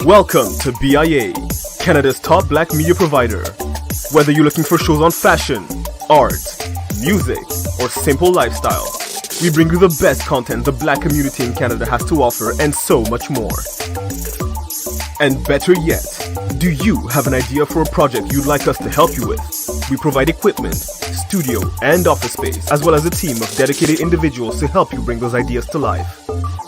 Welcome to BIA, Canada's top black media provider. Whether you're looking for shows on fashion, art, music, or simple lifestyle, we bring you the best content the black community in Canada has to offer and so much more. And better yet, do you have an idea for a project you'd like us to help you with? We provide equipment, studio, and office space, as well as a team of dedicated individuals to help you bring those ideas to life.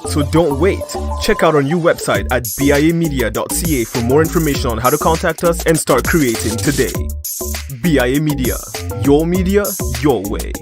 So don't wait. Check out our new website at biamedia.ca for more information on how to contact us and start creating today. BIA Media, your way.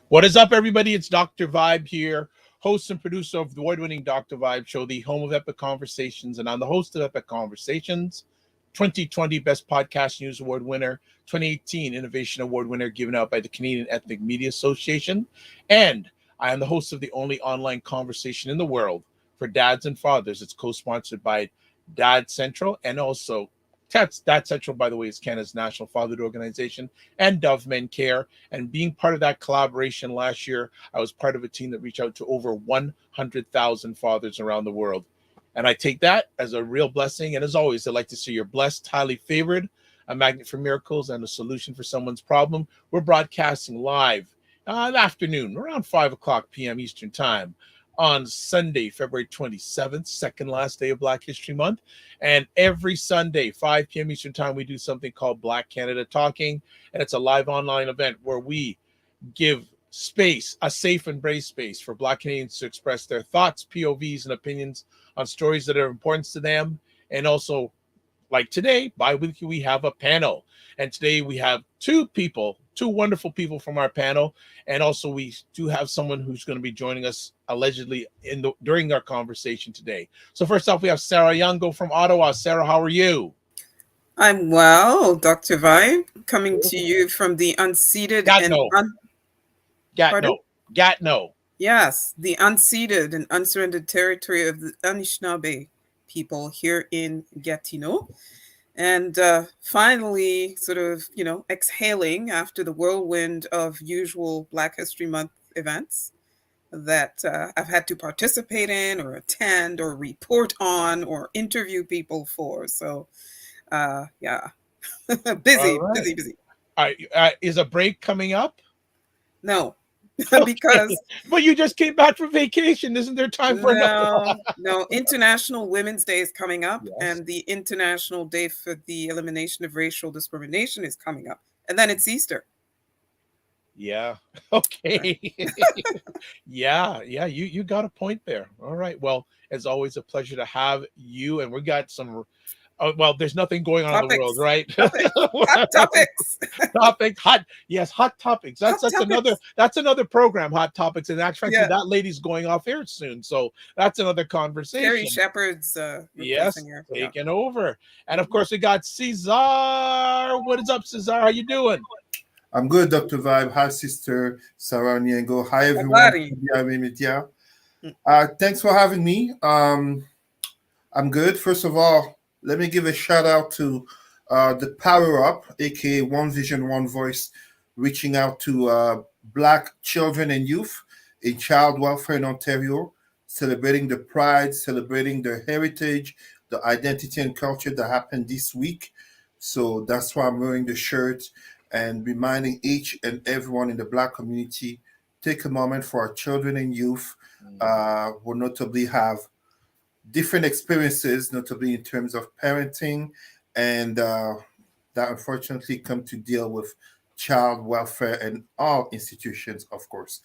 What is up, everybody? It's Dr. Vibe here, host and producer of the award-winning Dr. Vibe Show, the home of Epic Conversations, and I'm the host of Epic Conversations, 2020 Best Podcast News Award winner, 2018 Innovation Award winner given out by the Canadian Ethnic Media Association, and I am the host of the only online conversation in the world for dads and fathers. It's co-sponsored by Dad Central, and also Dad Central, by the way, is Canada's national fatherhood organization, and Dove Men Care. And being part of that collaboration last year, I was part of a team that reached out to over 100,000 fathers around the world. And I take that as a real blessing. And as always, I'd like to say you're blessed, highly favored, a magnet for miracles, and a solution for someone's problem. We're broadcasting live in the afternoon, around 5 o'clock p.m. Eastern Time, on Sunday, February 27th, second last day of Black History Month. And every Sunday, 5 p.m. Eastern Time, we do something called Black Canada Talking. And it's a live online event where we give space, a safe and brave space for Black Canadians to express their thoughts, POVs, and opinions on stories that are important to them. And also, like today, bi-weekly, we have a panel. And today we have two wonderful people from our panel. And also we do have someone who's going to be joining us allegedly during our conversation today. So first off, we have Sarah Youngo from Ottawa. Sarah, how are you? I'm well, Dr. Vibe, coming to you from the unceded Gatineau. Yes, the unceded and unsurrendered territory of the Anishinaabe people here in Gatineau. And finally, sort of, exhaling after the whirlwind of usual Black History Month events that I've had to participate in or attend or report on or interview people for. So, yeah, busy. Is a break coming up? No. Okay. Because but you just came back from vacation. Isn't there time for No, International Women's Day is coming up, yes. And the International Day for the Elimination of Racial Discrimination is coming up, and then it's Easter. Yeah. Okay. Yeah. You got a point there. All right. Well, as always, a pleasure to have you. And we got some. There's nothing going on in the world, right? Hot topics. Hot topics. That's another program, Hot Topics. And actually, that lady's going off air soon, so that's another conversation. Carrie Shepherd's taking over. And of course, we got Cesar. What is up, Cesar? How you doing? I'm good, Dr. Vibe. Hi, Sister Sarah Niengo. Hi, everyone. Thanks for having me. I'm good. First of all, let me give a shout out to the Power Up, aka One Vision, One Voice, reaching out to Black children and youth in child welfare in Ontario, celebrating the pride, celebrating their heritage, the identity and culture that happened this week. So that's why I'm wearing the shirt and reminding each and everyone in the Black community, take a moment for our children and youth who notably have different experiences, notably in terms of parenting and that unfortunately come to deal with child welfare and all institutions, of course.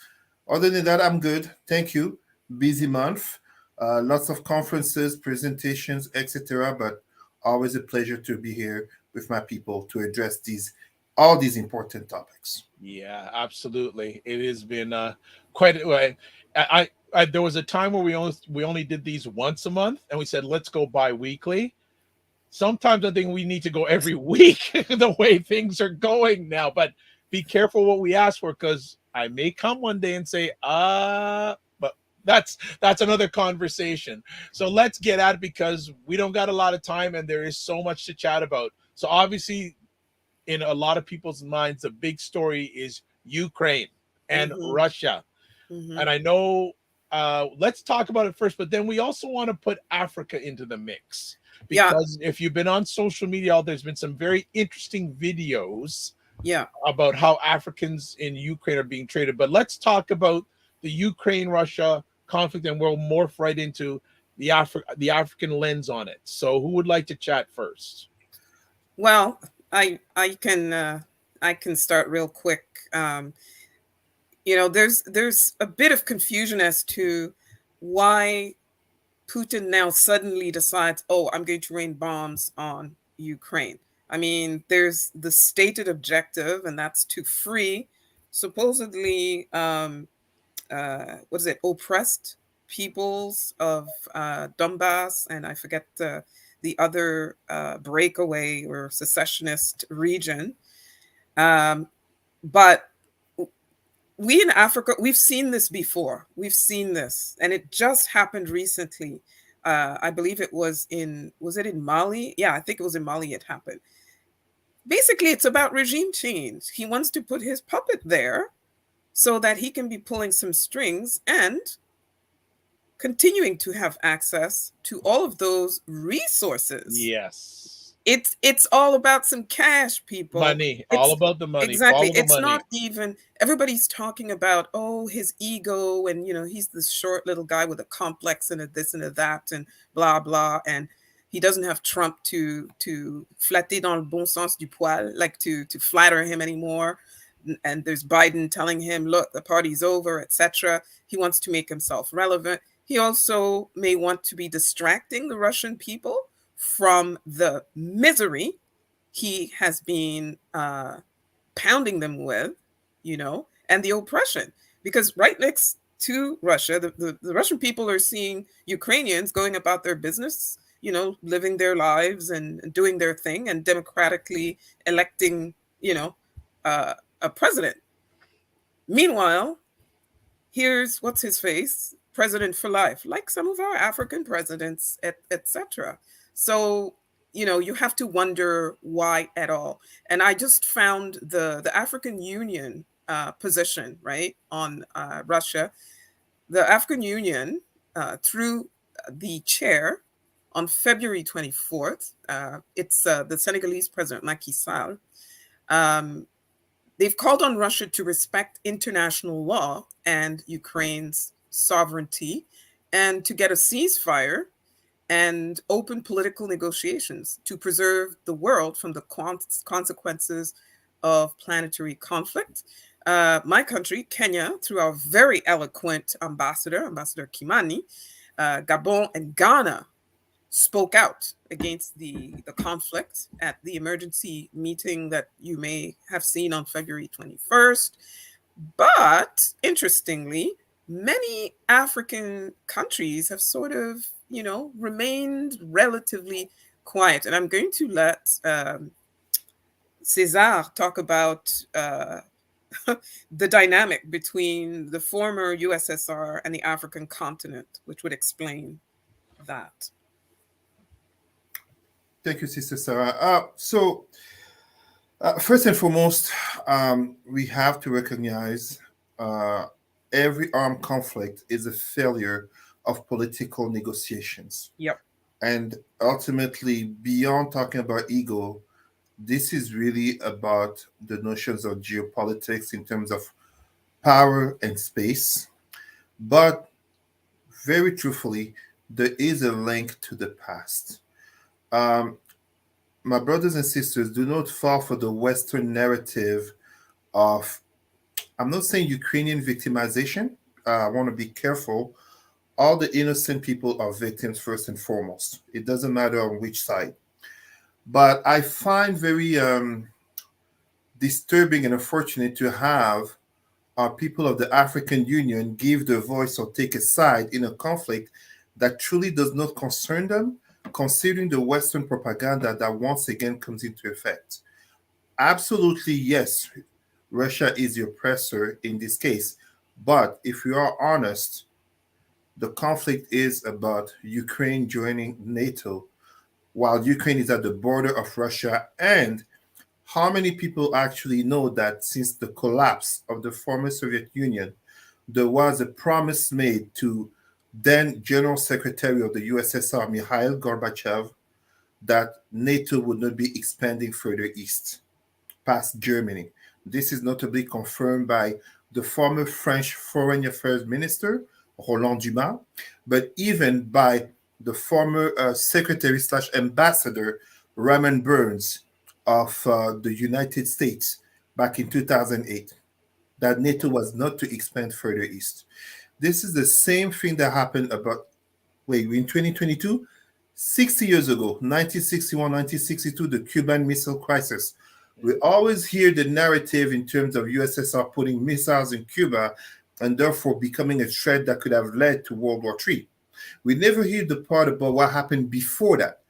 Other than that, I'm good. Thank you. Busy month. Lots of conferences, presentations, etc. But always a pleasure to be here with my people to address all these important topics. Yeah, absolutely. It has been quite. There was a time where we only did these once a month, and we said let's go bi-weekly. Sometimes I think we need to go every week the way things are going now. But be careful what we ask for, because I may come one day and say, but that's another conversation. So let's get at it, because we don't got a lot of time and there is so much to chat about. So obviously, in a lot of people's minds, the big story is Ukraine and Mm-hmm. Russia. Mm-hmm. And I know, let's talk about it first, but then we also want to put Africa into the mix, Yeah. because if you've been on social media, there's been some very interesting videos Yeah. about how Africans in Ukraine are being treated. But let's talk about the Ukraine Russia conflict, and we'll morph right into the African lens on it. So who would like to chat first? Well, I can start real quick. There's a bit of confusion as to why Putin now suddenly decides, oh, I'm going to rain bombs on Ukraine. I mean, there's the stated objective, and that's to free supposedly, what is it, oppressed peoples of Donbass, and I forget the other breakaway or secessionist region. But we in Africa, we've seen this before. We've seen this, and it just happened recently. I believe was it in Mali? Yeah, I think it was in Mali it happened. Basically, it's about regime change. He wants to put his puppet there so that he can be pulling some strings and continuing to have access to all of those resources. Yes. It's all about some cash, people. Money. It's all about the money. exactly. Follow the It's money. not even, everybody's talking about, oh, his ego, and he's this short little guy with a complex and a this and a that and blah blah, and he doesn't have Trump to flatter dans le bon sens du poil, like to flatter him anymore. And there's Biden telling him, look, the party's over, etc. He wants to make himself relevant. He also may want to be distracting the Russian people from the misery he has been pounding them with, and the oppression. Because right next to Russia, the Russian people are seeing Ukrainians going about their business, living their lives and doing their thing and democratically electing, a president. Meanwhile, here's what's his face, president for life, like some of our African presidents, etc. So, you have to wonder why at all. And I just found the African Union position, right, on Russia. The African Union, through the chair on February 24th, it's the Senegalese president, Macky Sall. They've called on Russia to respect international law and Ukraine's sovereignty, and to get a ceasefire and open political negotiations to preserve the world from the consequences of planetary conflict. My country, Kenya, through our very eloquent ambassador, Ambassador Kimani, Gabon and Ghana spoke out against the conflict at the emergency meeting that you may have seen on February 21st. But interestingly, many African countries have sort of, remained relatively quiet. And I'm going to let César talk about the dynamic between the former USSR and the African continent, which would explain that. Thank you, Sister Sarah. First and foremost, we have to recognize every armed conflict is a failure of political negotiations. Yep. And ultimately, beyond talking about ego, this is really about the notions of geopolitics in terms of power and space. But very truthfully, there is a link to the past. my brothers and sisters, do not fall for the Western narrative of, I'm not saying Ukrainian victimization. I want to be careful. All the innocent people are victims first and foremost. It doesn't matter on which side. But I find very disturbing and unfortunate to have people of the African Union give their voice or take a side in a conflict that truly does not concern them, considering the Western propaganda that once again comes into effect. Absolutely, yes, Russia is the oppressor in this case. But if we are honest, the conflict is about Ukraine joining NATO while Ukraine is at the border of Russia. And how many people actually know that since the collapse of the former Soviet Union, there was a promise made to then General Secretary of the USSR, Mikhail Gorbachev, that NATO would not be expanding further east past Germany. This is notably confirmed by the former French Foreign Affairs Minister, Roland Dumas, but even by the former Secretary slash Ambassador, Raymond Burns of the United States back in 2008, that NATO was not to expand further east. This is the same thing that happened in 2022, 60 years ago, 1961, 1962, the Cuban Missile Crisis. We always hear the narrative in terms of USSR putting missiles in Cuba and therefore becoming a threat that could have led to World War III. We never hear the part about what happened before that.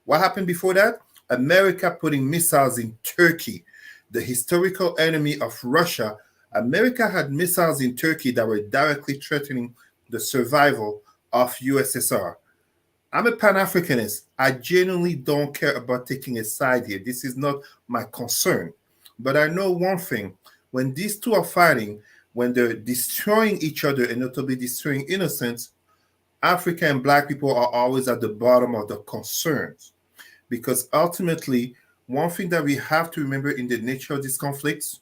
What happened before that? America putting missiles in Turkey, the historical enemy of Russia. America had missiles in Turkey that were directly threatening the survival of USSR. I'm a Pan-Africanist. I genuinely don't care about taking a side here. This is not my concern. But I know one thing. When these two are fighting, when they're destroying each other and notably destroying innocents, Africa and Black people are always at the bottom of the concerns. Because ultimately, one thing that we have to remember in the nature of these conflicts,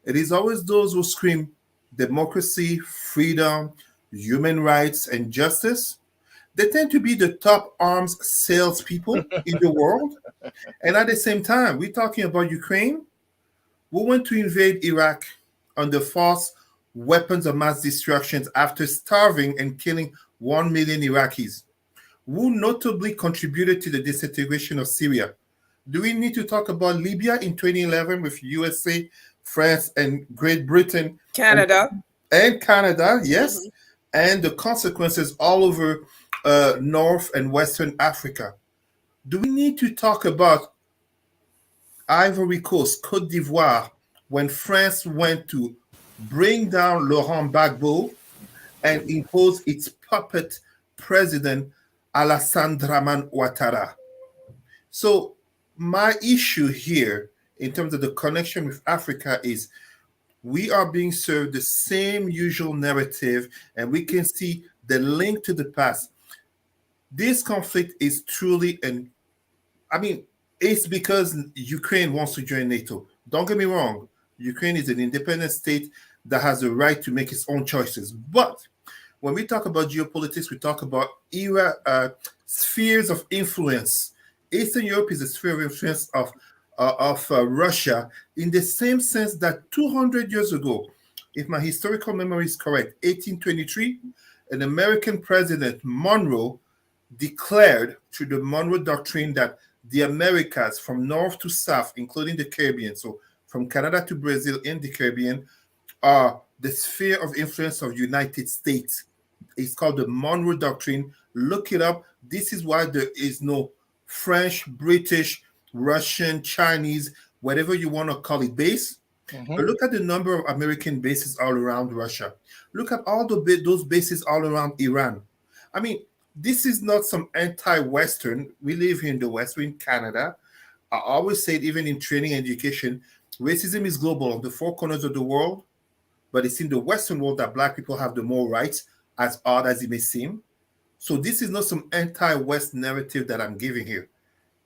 it is always those who scream democracy, freedom, human rights, and justice. They tend to be the top arms salespeople in the world. And at the same time, we're talking about Ukraine. We went to invade Iraq under false weapons of mass destruction after starving and killing 1 million Iraqis, who notably contributed to the disintegration of Syria. Do we need to talk about Libya in 2011 with USA, France, and Great Britain? Canada. And Canada, yes. Mm-hmm. And the consequences all over North and Western Africa. Do we need to talk about Ivory Coast, Côte d'Ivoire, when France went to bring down Laurent Gbagbo and impose its puppet president, Alassane Dramane Ouattara? So my issue here in terms of the connection with Africa is we are being served the same usual narrative, and we can see the link to the past. This conflict is truly it's because Ukraine wants to join NATO. Don't get me wrong. Ukraine is an independent state that has the right to make its own choices. But when we talk about geopolitics, we talk about spheres of influence. Eastern Europe is a sphere of influence of Russia, in the same sense that 200 years ago, if my historical memory is correct, 1823, an American president, Monroe, declared through the Monroe Doctrine that the Americas from north to south, including the Caribbean, so from Canada to Brazil in the Caribbean, are the sphere of influence of United States. It's called the Monroe Doctrine. Look it up. This is why there is no French, British, Russian, Chinese, whatever you want to call it, base. Mm-hmm. But look at the number of American bases all around Russia. Look at all those bases all around Iran. I mean, this is not some anti-Western. We live here in the West, we're in Canada. I always say it, even in training and education, racism is global on the four corners of the world, but it's in the Western world that Black people have the more rights, as odd as it may seem. So this is not some anti-West narrative that I'm giving here.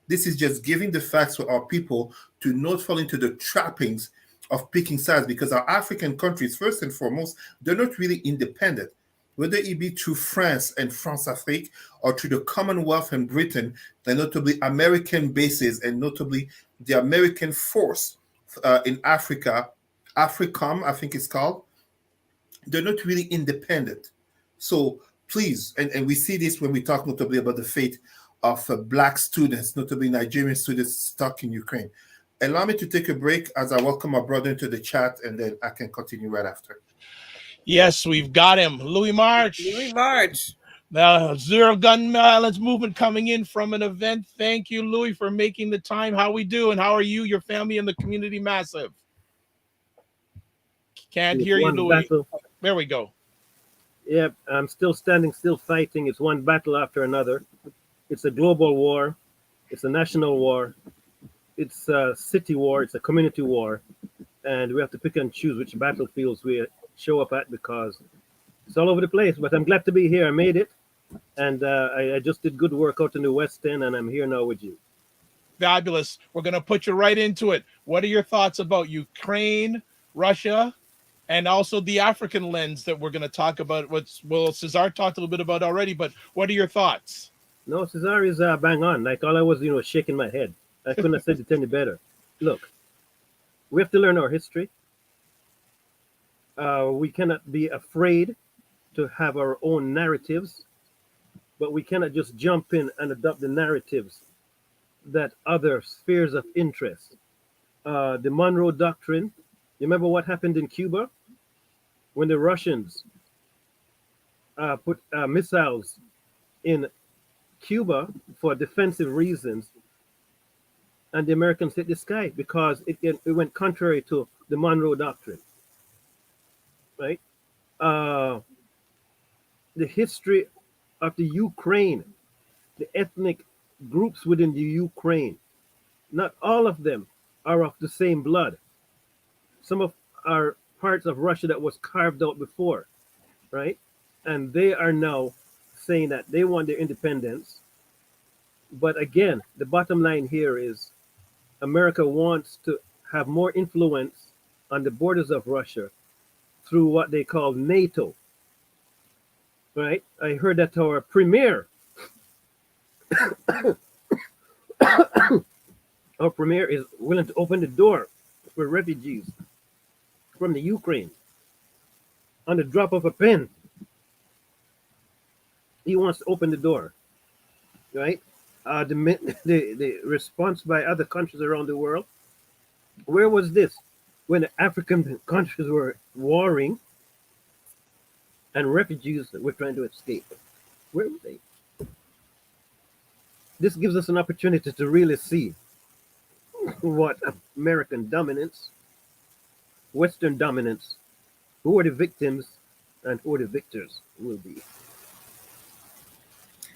This is just giving the facts for our people to not fall into the trappings of picking sides, because our African countries, first and foremost, they're not really independent. whether it be through France and France Afrique or through the Commonwealth and Britain, and notably American bases and notably the American force in Africa, AFRICOM, I think it's called, they're not really independent. So please, and we see this when we talk notably about the fate of Black students, notably Nigerian students stuck in Ukraine. Allow me to take a break as I welcome my brother into the chat, and then I can continue right after. Yes, we've got him. Louis March. Louis March. The Zero Gun Violence Movement coming in from an event. Thank you, Louis, for making the time. How we doing? How are you, your family, and the community massive? Can't hear you, Louis. Battle. There we go. Yep, I'm still standing, still fighting. It's one battle after another. It's a global war. It's a national war. It's a city war. It's a community war. And we have to pick and choose which battlefields we show up at because it's all over the place. But I'm glad to be here. I made it. And I just did good work out in the West End, and I'm here now with you. Fabulous. We're going to put you right into it. What are your thoughts about Ukraine, Russia, and also the African lens that we're going to talk about? Cesar talked a little bit about already, but what are your thoughts? No, Cesar is bang on. Like all I was, shaking my head. I couldn't have said it any better. Look, we have to learn our history. We cannot be afraid to have our own narratives, but we cannot just jump in and adopt the narratives that other spheres of interest. The Monroe Doctrine. You remember what happened in Cuba when the Russians put missiles in Cuba for defensive reasons, and the Americans hit the sky because it went contrary to the Monroe Doctrine, right? The history of the Ukraine, the ethnic groups within the Ukraine, not all of them are of the same blood. Some of are parts of Russia that was carved out before, right? And they are now saying that they want their independence. But again, the bottom line here is America wants to have more influence on the borders of Russia through what they call NATO, right? I heard that our premier, our premier is willing to open the door for refugees from the Ukraine on the drop of a pen. He wants to open the door, right? The response by other countries around the world. Where was this when the African countries were warring and refugees were trying to escape? Where were they? This gives us an opportunity to really see what American dominance, Western dominance, who are the victims and who are the victors will be.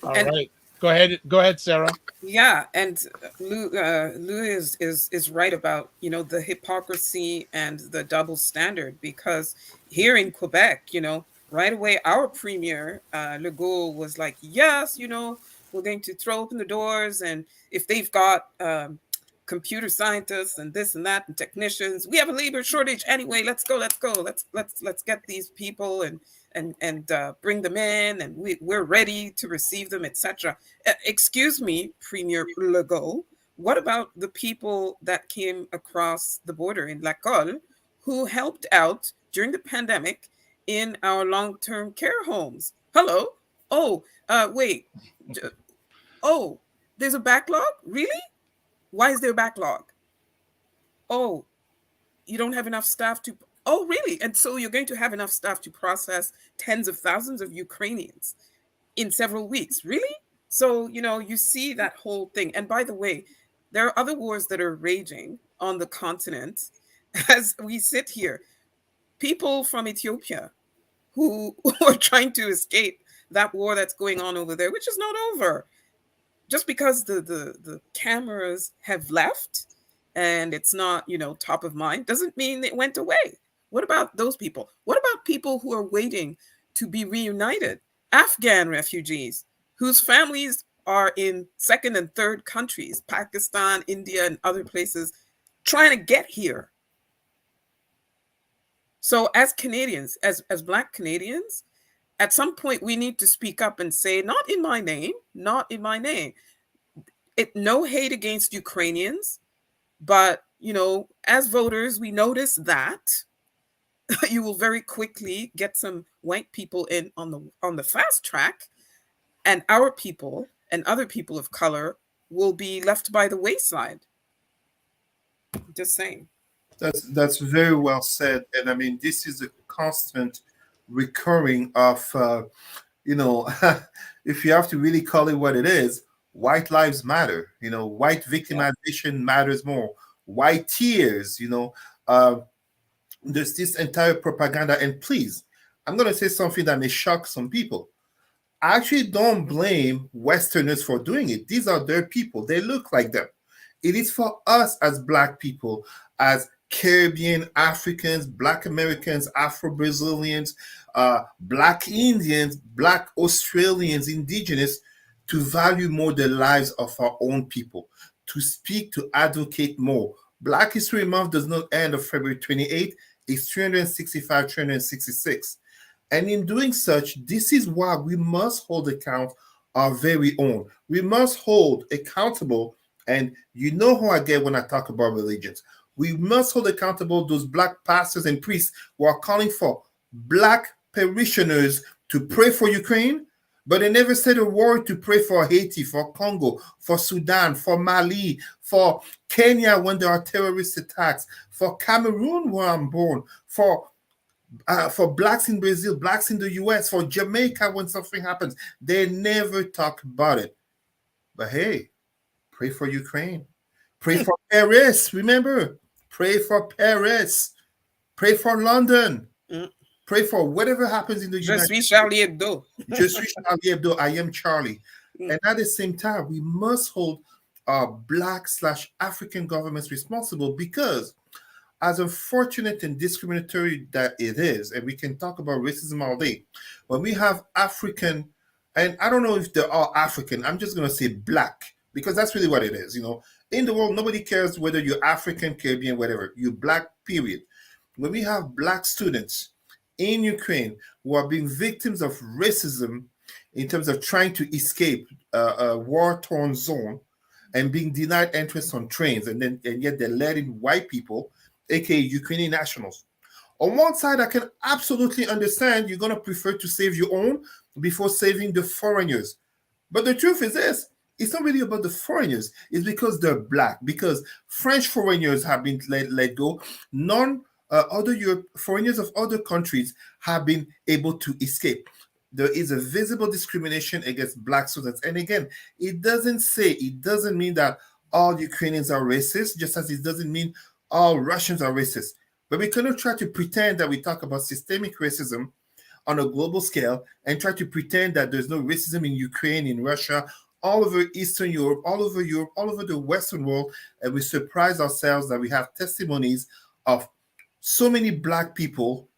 All right. Go ahead, Sarah. Yeah, and Lou is right about the hypocrisy and the double standard, because here in Quebec, right away our premier Legault was like, yes, we're going to throw open the doors, and if they've got computer scientists and this and that and technicians, we have a labor shortage anyway. Let's go. Let's get these people and bring them in, and we're ready to receive them, etc. Excuse me, Premier Legault, what about the people that came across the border in Lacolle who helped out during the pandemic in our long-term care homes? Hello? Oh, wait. Oh, there's a backlog? Really? Why is there a backlog? Oh, you don't have enough staff to... Oh, really? And so you're going to have enough staff to process tens of thousands of Ukrainians in several weeks? Really? So, you see that whole thing. And by the way, there are other wars that are raging on the continent as we sit here. People from Ethiopia who are trying to escape that war that's going on over there, which is not over. Just because the cameras have left and it's not, top of mind, doesn't mean it went away. What about those people? What about people who are waiting to be reunited? Afghan refugees whose families are in second and third countries, Pakistan, India, and other places, trying to get here. So as Canadians, as Black Canadians, at some point we need to speak up and say, not in my name, not in my name. No hate against Ukrainians, but as voters, we notice that you will very quickly get some white people in on the fast track, and our people and other people of color will be left by the wayside. Just saying. That's very well said, and I mean this is a constant recurring of if you have to really call it what it is, white lives matter. White victimization matters more. White tears. There's this entire propaganda, and please, I'm going to say something that may shock some people. I actually don't blame Westerners for doing it. These are their people. They look like them. It is for us as Black people, as Caribbean, Africans, Black Americans, Afro-Brazilians, Black Indians, Black Australians, Indigenous, to value more the lives of our own people, to speak, to advocate more. Black History Month does not end on February 28th. It's 365, 366. And in doing such, this is why we must hold account our very own. We must hold accountable, and you know who I get when I talk about religions. We must hold accountable those Black pastors and priests who are calling for Black parishioners to pray for Ukraine, but they never said a word to pray for Haiti, for Congo, for Sudan, for Mali, for Kenya when there are terrorist attacks, for Cameroon where I'm born, for Blacks in Brazil, Blacks in the US, for Jamaica when something happens. They never talk about it. But hey, pray for Ukraine. Pray for Paris. Remember, pray for Paris. Pray for London. Pray for whatever happens in the United States. Je suis Charlie Hebdo. Je suis Charlie Hebdo. I am Charlie. And at the same time, we must hold our Black/African governments responsible, because as unfortunate and discriminatory that it is, and we can talk about racism all day, when we have African, and I don't know if they're all African, I'm just going to say Black, because that's really what it is. In the world, nobody cares whether you're African, Caribbean, whatever. You're Black, period. When we have Black students in Ukraine who are being victims of racism in terms of trying to escape a war-torn zone and being denied entrance on trains, and yet they're letting white people, aka Ukrainian nationals. On one side, I can absolutely understand you're going to prefer to save your own before saving the foreigners. But the truth is this, it's not really about the foreigners. It's because they're Black, because French foreigners have been let go. Other foreigners of other countries have been able to escape. There is a visible discrimination against Black students. And again, it doesn't mean that all Ukrainians are racist, just as it doesn't mean all Russians are racist. But we cannot try to pretend that we talk about systemic racism on a global scale and try to pretend that there's no racism in Ukraine, in Russia, all over Eastern Europe, all over the Western world. And we surprise ourselves that we have testimonies of so many Black people.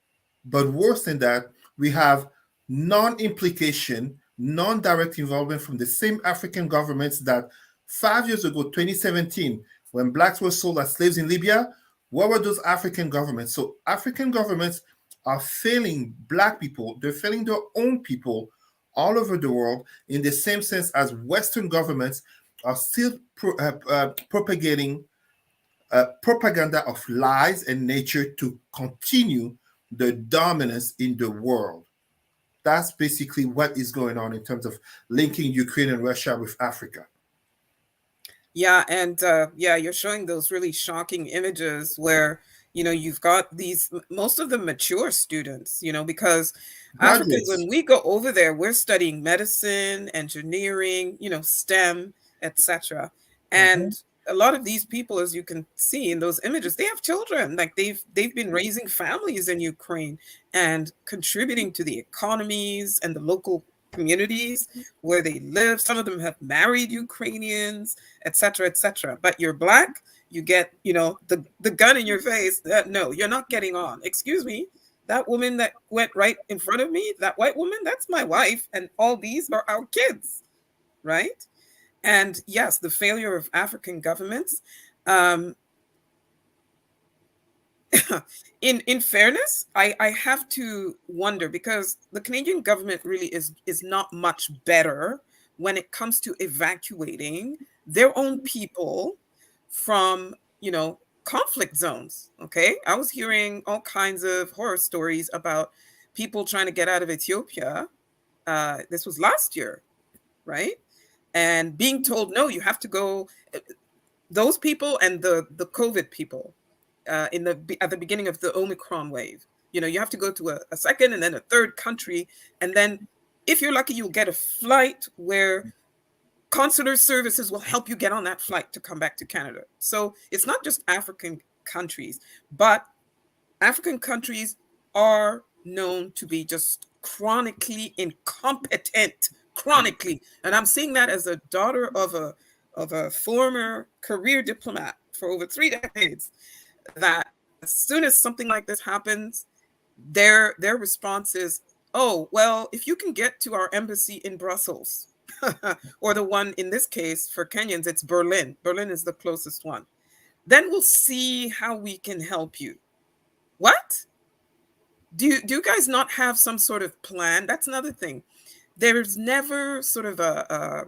But worse than that, we have non-implication, non-direct involvement from the same African governments that 5 years ago, 2017, when Blacks were sold as slaves in Libya, what were those African governments? So African governments are failing Black people. They're failing their own people all over the world, in the same sense as Western governments are still propagating propaganda of lies and nature to continue the dominance in the world. That's basically what is going on in terms of linking Ukraine and Russia with Africa. Yeah, and you're showing those really shocking images where you've got most of the mature students, because Africans, when we go over there, we're studying medicine, engineering, STEM, etc. And a lot of these people, as you can see in those images, they have children. Like they've been raising families in Ukraine and contributing to the economies and the local communities where they live. Some of them have married Ukrainians, etc., etc. But you're Black, you get, the gun in your face. No, you're not getting on. Excuse me, that woman that went right in front of me, that white woman, that's my wife, and all these are our kids, right? And yes, the failure of African governments. in fairness, I have to wonder, because the Canadian government really is not much better when it comes to evacuating their own people from, conflict zones. Okay, I was hearing all kinds of horror stories about people trying to get out of Ethiopia. This was last year, right? And being told, no, you have to go. Those people and the COVID people, at the beginning of the Omicron wave, you have to go to a second and then a third country, and then if you're lucky, you'll get a flight where consular services will help you get on that flight to come back to Canada. So it's not just African countries, but African countries are known to be just chronically incompetent, chronically. And I'm seeing that as a daughter of a former career diplomat for over 3 decades, that as soon as something like this happens, their response is, oh, well, if you can get to our embassy in Brussels, or the one in this case for Kenyans, it's Berlin. Berlin is the closest one. Then we'll see how we can help you. What? Do you guys not have some sort of plan? That's another thing. There's never sort of a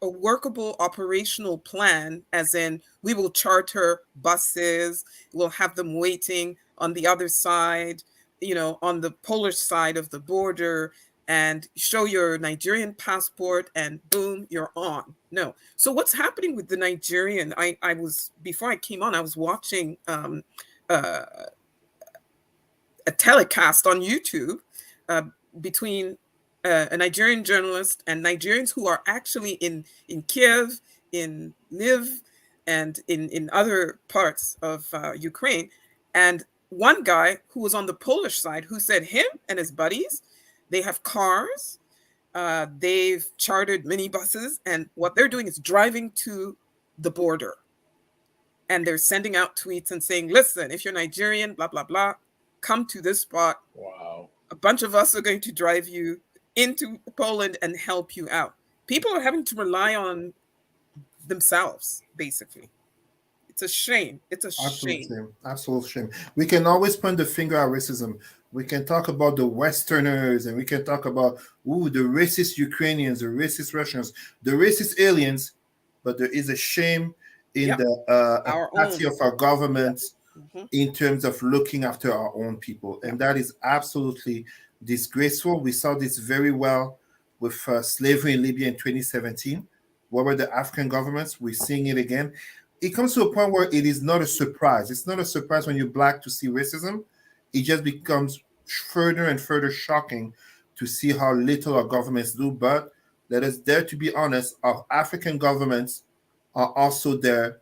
workable operational plan, as in we will charter buses, we'll have them waiting on the other side, on the Polish side of the border, and show your Nigerian passport and boom, you're on. No. So what's happening with the Nigerian? I was, before I came on, I was watching a telecast on YouTube between a Nigerian journalist and Nigerians who are actually in Kiev, in Lviv, and in other parts of Ukraine. And one guy who was on the Polish side, who said him and his buddies, they have cars, they've chartered minibuses, and what they're doing is driving to the border. And they're sending out tweets and saying, listen, if you're Nigerian, blah, blah, blah, come to this spot. Wow. A bunch of us are going to drive you into Poland and help you out. People are having to rely on themselves, basically. It's a shame. It's a shame. Absolute shame. We can always point the finger at racism. We can talk about the Westerners, and we can talk about, the racist Ukrainians, the racist Russians, the racist aliens, but there is a shame in the apathy of our governments in terms of looking after our own people. And that is absolutely disgraceful. We saw this very well with slavery in Libya in 2017. What were the African governments? We're seeing it again. It comes to a point where it is not a surprise. It's not a surprise when you're Black to see racism. It just becomes further and further shocking to see how little our governments do. But let us dare to be honest, our African governments are also there,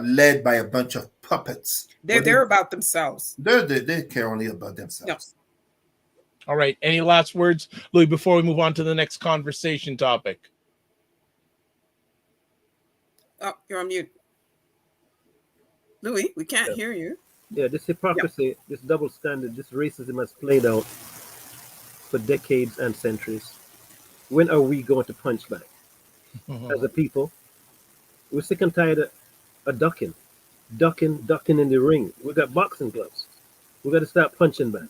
led by a bunch of puppets. They're about themselves. They care only about themselves. No. All right. Any last words, Louis, before we move on to the next conversation topic? Oh, you're on mute. Louis, we can't hear you. Yeah, this hypocrisy, this double standard, this racism has played out for decades and centuries. When are we going to punch back? As a people, we're sick and tired of ducking in the ring. We got boxing gloves. We got to start punching back,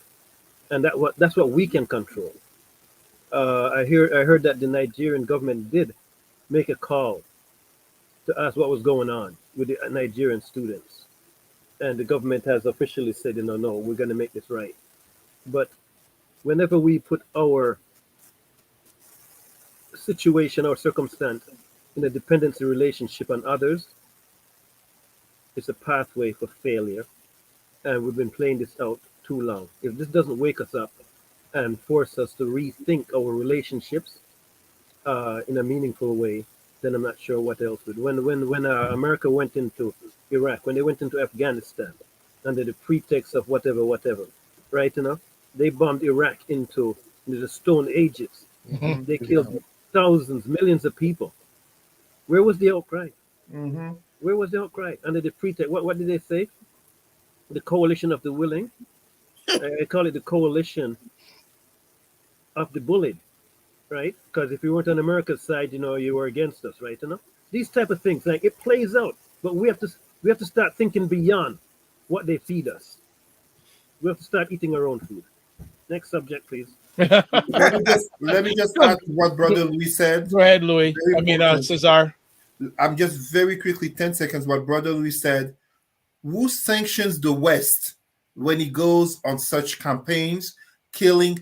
and that's what we can control. I heard that the Nigerian government did make a call to ask what was going on with the Nigerian students, and the government has officially said, no, we're going to make this right. But whenever we put our situation or circumstance in a dependency relationship on others, it's a pathway for failure. And we've been playing this out too long. If this doesn't wake us up and force us to rethink our relationships in a meaningful way, then I'm not sure what else would. When America went into Iraq, when they went into Afghanistan, under the pretext of whatever, right? They bombed Iraq into the Stone Ages. They killed thousands, millions of people. Where was the outcry? Where was the outcry? Under the pretext, what did they say? The coalition of the willing. I call it the coalition of the bullied, right? Because if you weren't on America's side, you were against us, right? These type of things, like it plays out, but we have We have to start thinking beyond what they feed us. We have to start eating our own food. Next subject, please. Let me just add to what Brother Louis said. Go ahead, Louis. Very important. Cesar. I'm just very quickly, 10 seconds, what Brother Louis said. Who sanctions the West when he goes on such campaigns, killing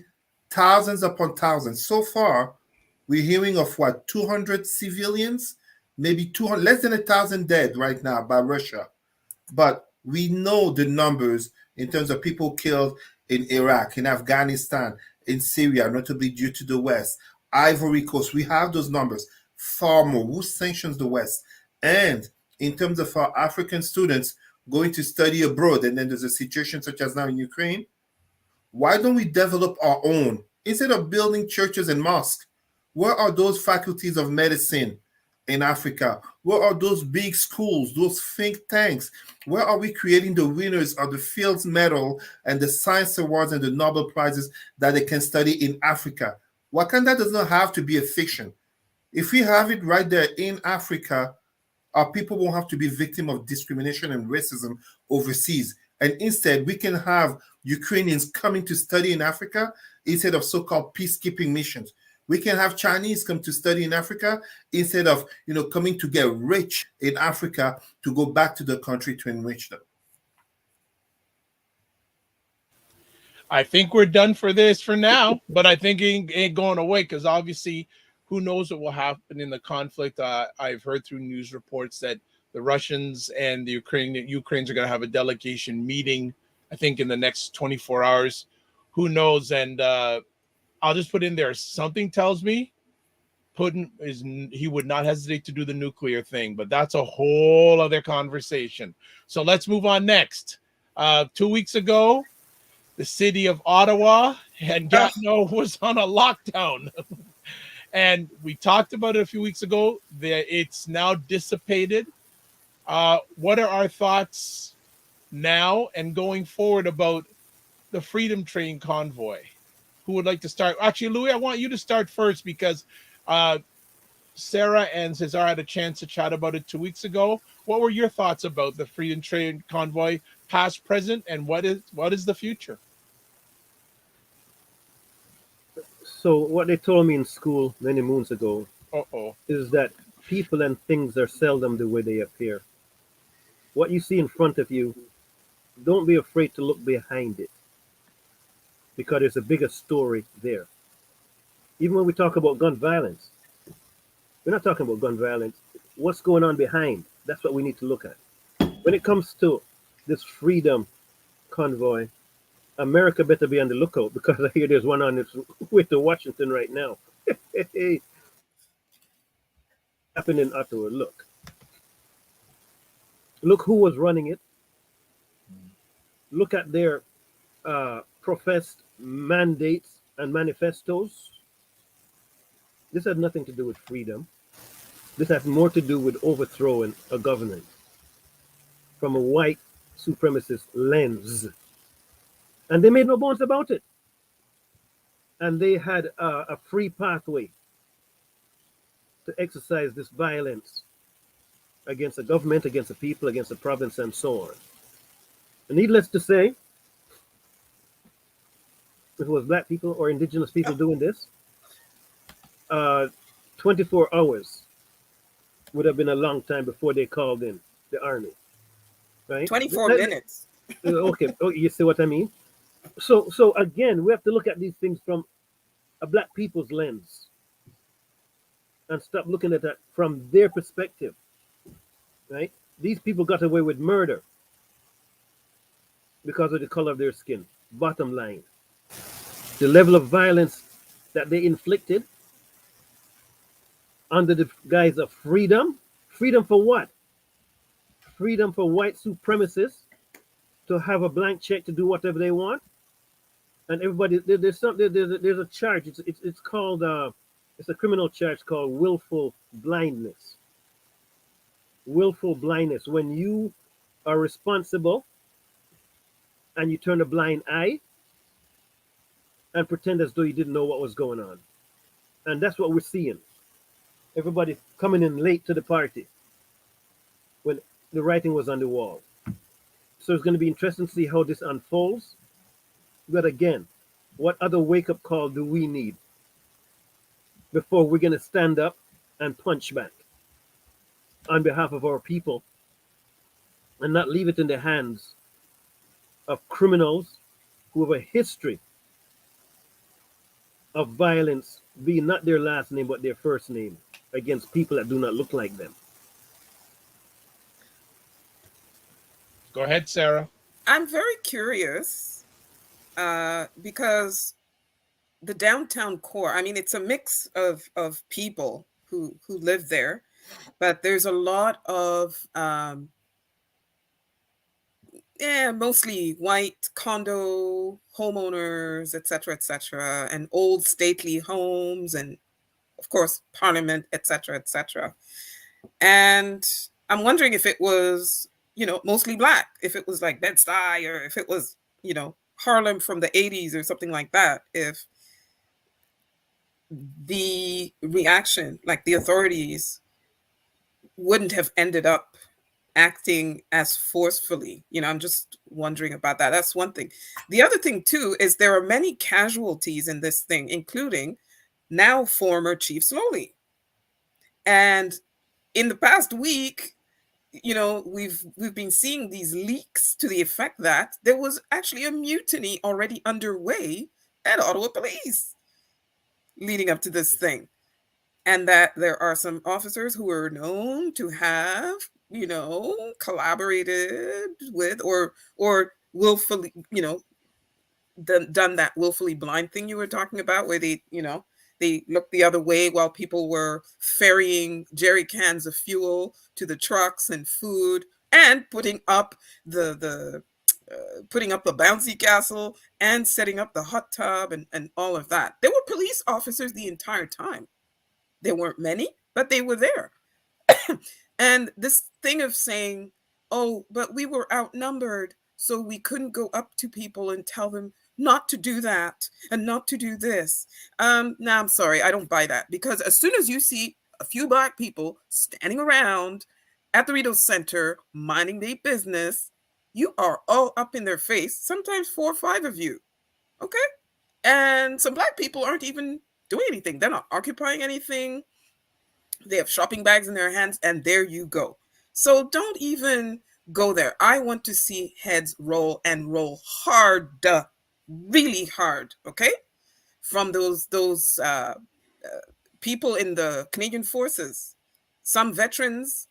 thousands upon thousands? So far, we're hearing of what, 200 civilians, maybe 200, less than 1,000 dead right now by Russia. But we know the numbers in terms of people killed in Iraq, in Afghanistan, in Syria, notably due to the West, Ivory Coast. We have those numbers far more. Who sanctions the West? And in terms of our African students going to study abroad, and then there's a situation such as now in Ukraine, why don't we develop our own? Instead of building churches and mosques, where are those faculties of medicine in Africa? Where are those big schools, those think tanks? Where are we creating the winners of the Fields Medal and the Science Awards and the Nobel Prizes that they can study in Africa? Wakanda does not have to be a fiction. If we have it right there in Africa, our people won't have to be victim of discrimination and racism overseas. And instead, we can have Ukrainians coming to study in Africa instead of so-called peacekeeping missions. We can have Chinese come to study in Africa instead of, coming to get rich in Africa to go back to the country to enrich them. I think we're done for this for now, but I think it ain't going away because obviously, who knows what will happen in the conflict? I've heard through news reports that the Russians and the Ukrainians are going to have a delegation meeting, I think, in the next 24 hours. Who knows? And I'll just put in there, something tells me Putin he would not hesitate to do the nuclear thing, but that's a whole other conversation. So let's move on next. 2 weeks ago, the city of Ottawa and Gatineau was on a lockdown. And we talked about it a few weeks ago. It's now dissipated. What are our thoughts now and going forward about the Freedom Train convoy? Who would like to start? Actually, Louis, I want you to start first because Sarah and Cesar had a chance to chat about it 2 weeks ago. What were your thoughts about the Freedom Train convoy, past, present, and what is the future? So what they told me in school many moons ago is that people and things are seldom the way they appear. What you see in front of you, don't be afraid to look behind it, because there's a bigger story there. Even when we talk about gun violence, we're not talking about gun violence. What's going on behind? That's what we need to look at. When it comes to this freedom convoy, America better be on the lookout, because I hear there's one on its way to Washington right now. Happened in Ottawa. Look who was running it. Look at their professed mandates and manifestos. This had nothing to do with freedom. This has more to do with overthrowing a government from a white supremacist lens. And they made no bones about it. And they had a free pathway to exercise this violence against the government, against the people, against the province, and so on. And needless to say, if it was black people or indigenous people doing this, 24 hours would have been a long time before they called in the army, right? 24 minutes. Okay, you see what I mean? So again, we have to look at these things from a black people's lens and stop looking at that from their perspective, right? These people got away with murder because of the color of their skin. Bottom line, the level of violence that they inflicted under the guise of freedom. Freedom for what? Freedom for white supremacists to have a blank check to do whatever they want. And everybody, there's a charge. It's called it's a criminal charge called willful blindness. Willful blindness, when you are responsible and you turn a blind eye and pretend as though you didn't know what was going on. And that's what we're seeing. Everybody coming in late to the party. When the writing was on the wall. So it's going to be interesting to see how this unfolds. But again, what other wake-up call do we need before we're going to stand up and punch back on behalf of our people and not leave it in the hands of criminals who have a history of violence being not their last name but their first name against people that do not look like them? Go ahead, Sarah. I'm very curious because the downtown core, I mean, it's a mix of people who live there, but there's a lot of mostly white condo homeowners, etc., and old stately homes, and of course Parliament, etc. And I'm wondering if it was, mostly Black, if it was like Bed-Stuy, or if it was, Harlem from the 80s or something like that, if the reaction, like the authorities, wouldn't have ended up acting as forcefully. I'm just wondering about that. That's one thing. The other thing too is there are many casualties in this thing, including now former Chief Slowly. And in the past week, we've been seeing these leaks to the effect that there was actually a mutiny already underway at Ottawa Police leading up to this thing, and that there are some officers who are known to have collaborated with or willfully done that willfully blind thing you were talking about, where they looked the other way while people were ferrying jerry cans of fuel to the trucks and food, and putting up the bouncy castle and setting up the hot tub and all of that. There were police officers the entire time. There weren't many, but they were there. And this thing of saying, oh, but we were outnumbered, so we couldn't go up to people and tell them not to do that and not to do this. Now, I'm sorry, I don't buy that, because as soon as you see a few Black people standing around at the Rideau Center minding their business, you are all up in their face, sometimes 4 or 5 of you, okay? And some Black people aren't even doing anything. They're not occupying anything. They have shopping bags in their hands, and there you go. So don't even go there. I want to see heads roll, and roll hard, really hard, okay? From those people in the Canadian Forces, some veterans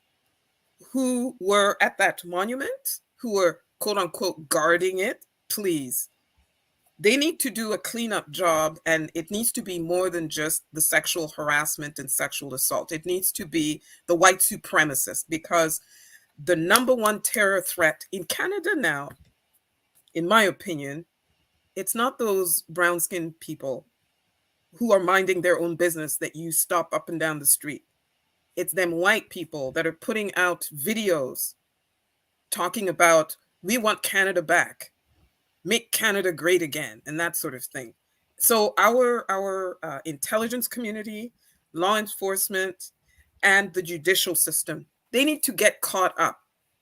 who were at that monument, who were quote unquote guarding it. Please, they need to do a cleanup job, and it needs to be more than just the sexual harassment and sexual assault. It needs to be the white supremacist, because the number one terror threat in Canada now, in my opinion, it's not those brown-skinned people who are minding their own business that you stop up and down the street. It's them white people that are putting out videos talking about, we want Canada back, make Canada great again, and that sort of thing. So our intelligence community, law enforcement, and the judicial system, they need to get caught up.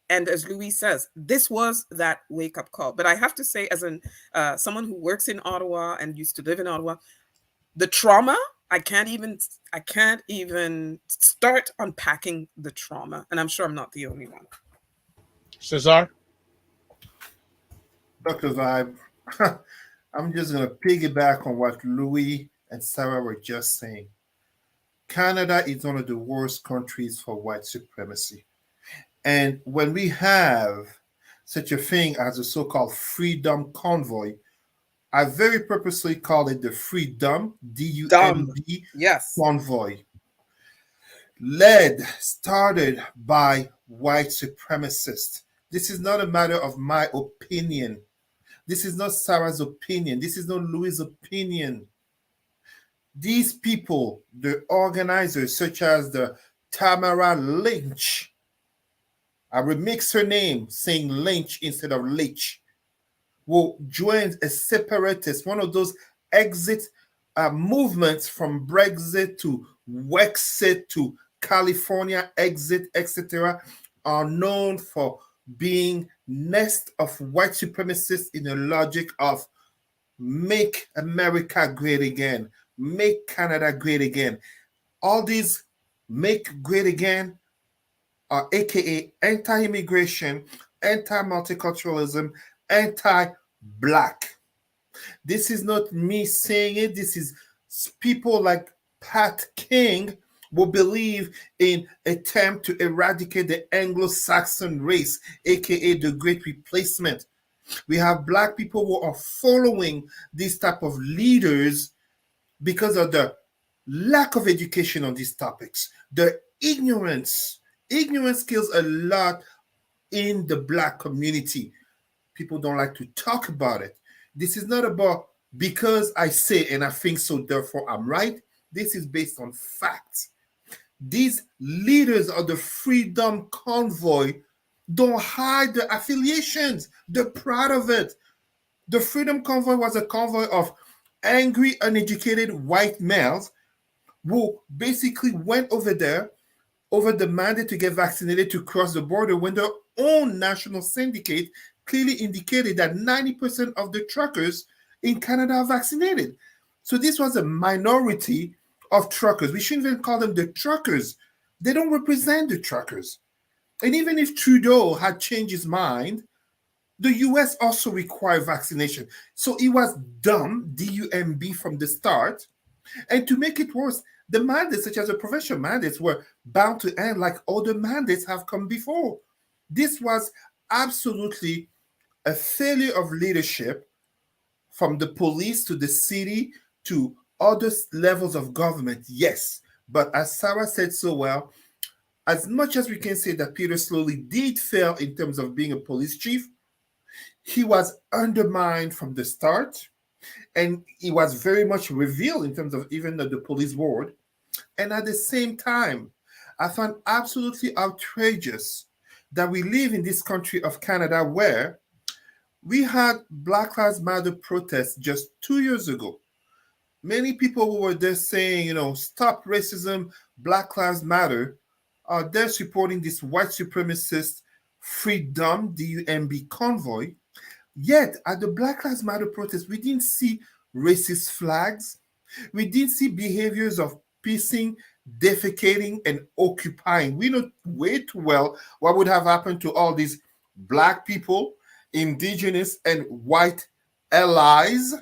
And as Louis says, this was that wake-up call. But I have to say, as someone who works in Ottawa and used to live in Ottawa, the trauma, I can't even start unpacking the trauma. And I'm sure I'm not the only one. Cesar? Dr. Vibe, I'm just going to piggyback on what Louis and Sarah were just saying. Canada is one of the worst countries for white supremacy. And when we have such a thing as a so-called Freedom Convoy, I very purposely call it the Freedom, D-U-M-B, yes, Convoy, started by white supremacists. This is not a matter of my opinion. This is not Sarah's opinion. This is not Louis' opinion. These people, the organizers, such as the Tamara Lynch, I remix her name, saying Lynch instead of Leach, who joined a separatist, one of those exit movements from Brexit to Wexit to California exit, etc., are known for being nest of white supremacists in a logic of make America great again, make Canada great again. All these make great again are AKA anti-immigration, anti-multiculturalism, anti-black. This is not me saying it. This is people like Pat King will believe in attempt to eradicate the Anglo-Saxon race, aka the Great Replacement. We have black people who are following these type of leaders because of the lack of education on these topics, the ignorance. Ignorance kills a lot in the black community. People don't like to talk about it. This is not about because I say and I think so, therefore I'm right. This is based on facts. These leaders of the Freedom Convoy don't hide their affiliations. They're proud of it. The Freedom Convoy was a convoy of angry, uneducated white males who basically went over there over the mandate to get vaccinated to cross the border when their own national syndicate clearly indicated that 90% of the truckers in Canada are vaccinated. So this was a minority of truckers. We shouldn't even call them the truckers. They don't represent the truckers. And even if Trudeau had changed his mind, the US also required vaccination. So it was dumb, D-U-M-B, from the start. And to make it worse, the mandates, such as the provincial mandates, were bound to end like other mandates have come before. This was absolutely a failure of leadership from the police to the city to other levels of government, yes. But as Sarah said so well, as much as we can say that Peter Slowly did fail in terms of being a police chief, he was undermined from the start, and he was very much revealed in terms of even the police board. And at the same time, I found absolutely outrageous that we live in this country of Canada where we had Black Lives Matter protests just 2 years ago. Many people who were there saying, stop racism, Black Lives Matter, are there supporting this white supremacist Freedom, D-U-M-B, convoy. Yet, at the Black Lives Matter protest, we didn't see racist flags. We didn't see behaviors of pissing, defecating, and occupying. We know way too well what would have happened to all these Black people, Indigenous, and white allies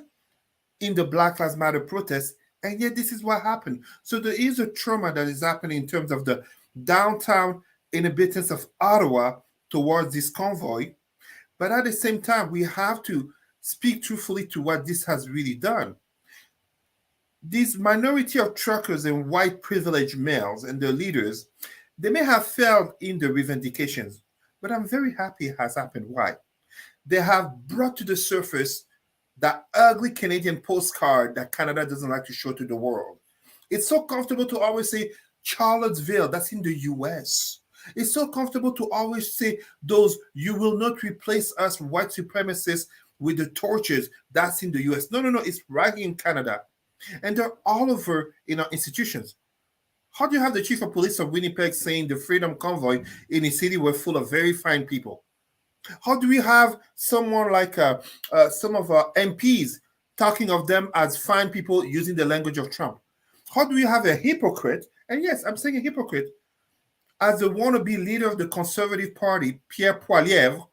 in the Black Lives Matter protest. And yet, this is what happened. So there is a trauma that is happening in terms of the downtown inhabitants of Ottawa towards this convoy. But at the same time, we have to speak truthfully to what this has really done. This minority of truckers and white privileged males and their leaders, they may have failed in the revendications, but I'm very happy it has happened. Why? They have brought to the surface that ugly Canadian postcard that Canada doesn't like to show to the world. It's so comfortable to always say Charlottesville, that's in the US. It's so comfortable to always say those "you will not replace us white supremacists with the torches," that's in the US. No, it's right in Canada. And they're all over in our institutions. How do you have the chief of police of Winnipeg saying the Freedom Convoy in a city were full of very fine people? How do we have someone like some of our MPs talking of them as fine people using the language of Trump? How do we have a hypocrite, and yes, I'm saying a hypocrite, as the wannabe leader of the Conservative Party, Pierre Poilievre,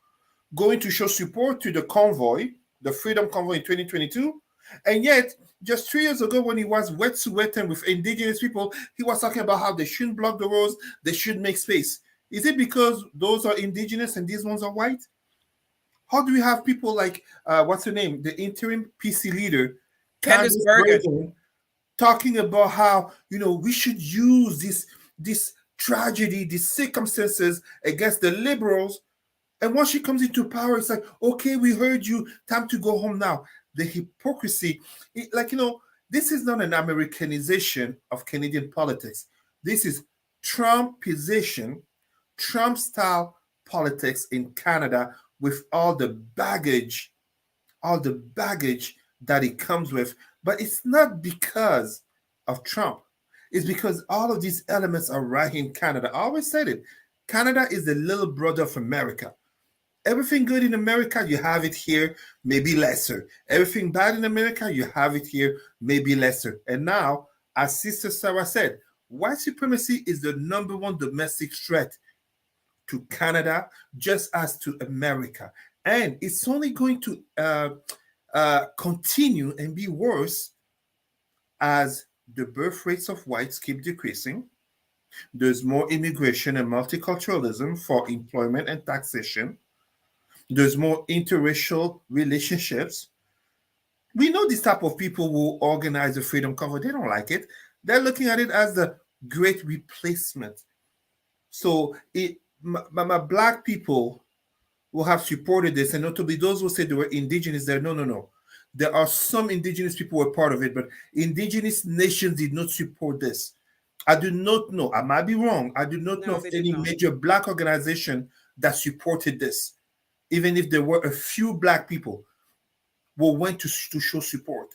going to show support to the convoy, the Freedom Convoy in 2022, and yet just 3 years ago when he was wet'suwet'en with Indigenous people, he was talking about how they shouldn't block the roads, they should make space. Is it because those are Indigenous and these ones are white? How do we have people like, what's her name, the interim PC leader, Candice Bergen, talking about how, we should use this tragedy, these circumstances against the liberals. And once she comes into power, it's like, okay, we heard you, time to go home now. The hypocrisy, this is not an Americanization of Canadian politics. This is Trumpization, Trump-style politics in Canada with all the baggage that it comes with. But it's not because of Trump. It's because all of these elements are right in Canada. I always said it. Canada is the little brother of America. Everything good in America, you have it here, maybe lesser. Everything bad in America, you have it here, maybe lesser. And now, as Sister Sarah said, white supremacy is the number one domestic threat to Canada, just as to America. And it's only going to continue and be worse as the birth rates of whites keep decreasing. There's more immigration and multiculturalism for employment and taxation. There's more interracial relationships. We know this type of people who organize the Freedom Convoy. They don't like it. They're looking at it as the great replacement. So my black people who have supported this, and notably those who say they were indigenous there, no. There are some indigenous people who were part of it, but indigenous nations did not support this. I do not know, I might be wrong, I do not know of any major black organization that supported this, even if there were a few black people who went to show support.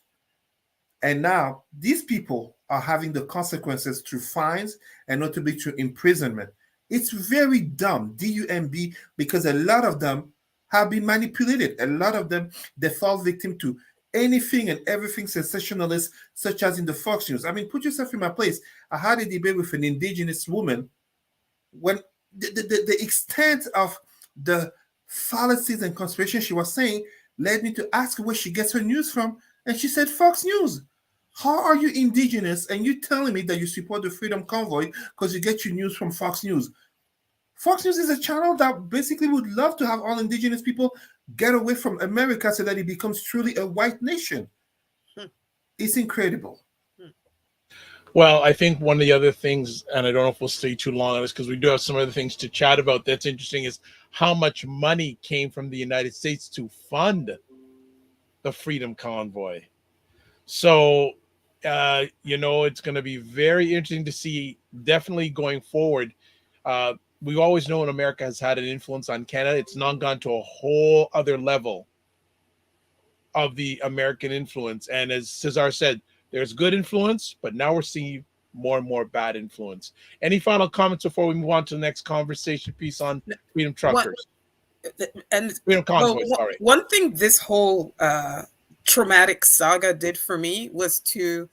And now these people are having the consequences through fines and notably through imprisonment. It's very dumb, D-U-M-B, because a lot of them have been manipulated. A lot of them, they fall victim to anything and everything sensationalist, such as in the Fox News. I mean, put yourself in my place. I had a debate with an indigenous woman when the extent of the fallacies and conspiration she was saying led me to ask her where she gets her news from. And she said, Fox News. How are you indigenous and you telling me that you support the Freedom Convoy because you get your news from Fox News? Fox News is a channel that basically would love to have all indigenous people get away from America so that it becomes truly a white nation. It's incredible. Well, I think one of the other things, and I don't know if we'll stay too long on this because we do have some other things to chat about that's interesting, is how much money came from the United States to fund the Freedom Convoy. So, it's going to be very interesting to see, definitely going forward. We've always known America has had an influence on Canada. It's not gone to a whole other level of the American influence. And as Cesar said, there's good influence, but now we're seeing more and more bad influence. Any final comments before we move on to the next conversation piece on Freedom Truckers? Freedom Convoy, sorry. One thing this whole traumatic saga did for me was to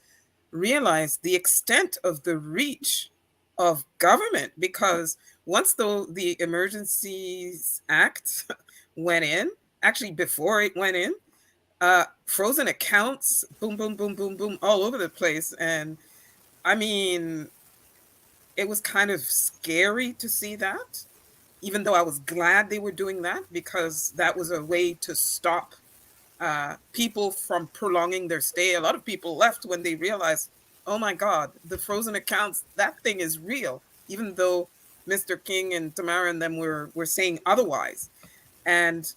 realize the extent of the reach of government, because once the Emergencies Act went in, actually before it went in, frozen accounts, boom, boom, boom, boom, boom, all over the place. And I mean, it was kind of scary to see that, even though I was glad they were doing that, because that was a way to stop people from prolonging their stay. A lot of people left when they realized, oh my God, the frozen accounts, that thing is real, even though Mr. King and Tamara and them were saying otherwise. And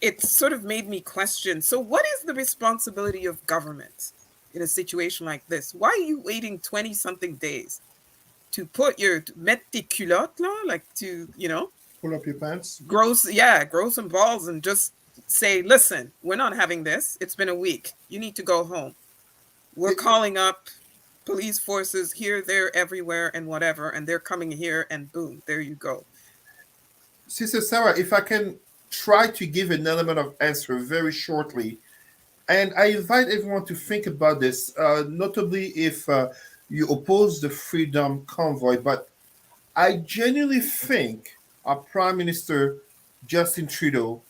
it sort of made me question, so what is the responsibility of government in a situation like this? Why are you waiting 20-something days to put mettre tes culottes, like to, pull up your pants, grow some balls and just say, listen, we're not having this. It's been a week. You need to go home. We're calling up police forces here, there, everywhere, and whatever, and they're coming here, and boom, there you go. Sister Sarah, if I can try to give an element of answer very shortly, and I invite everyone to think about this, notably if you oppose the Freedom Convoy, but I genuinely think our Prime Minister, Justin Trudeau,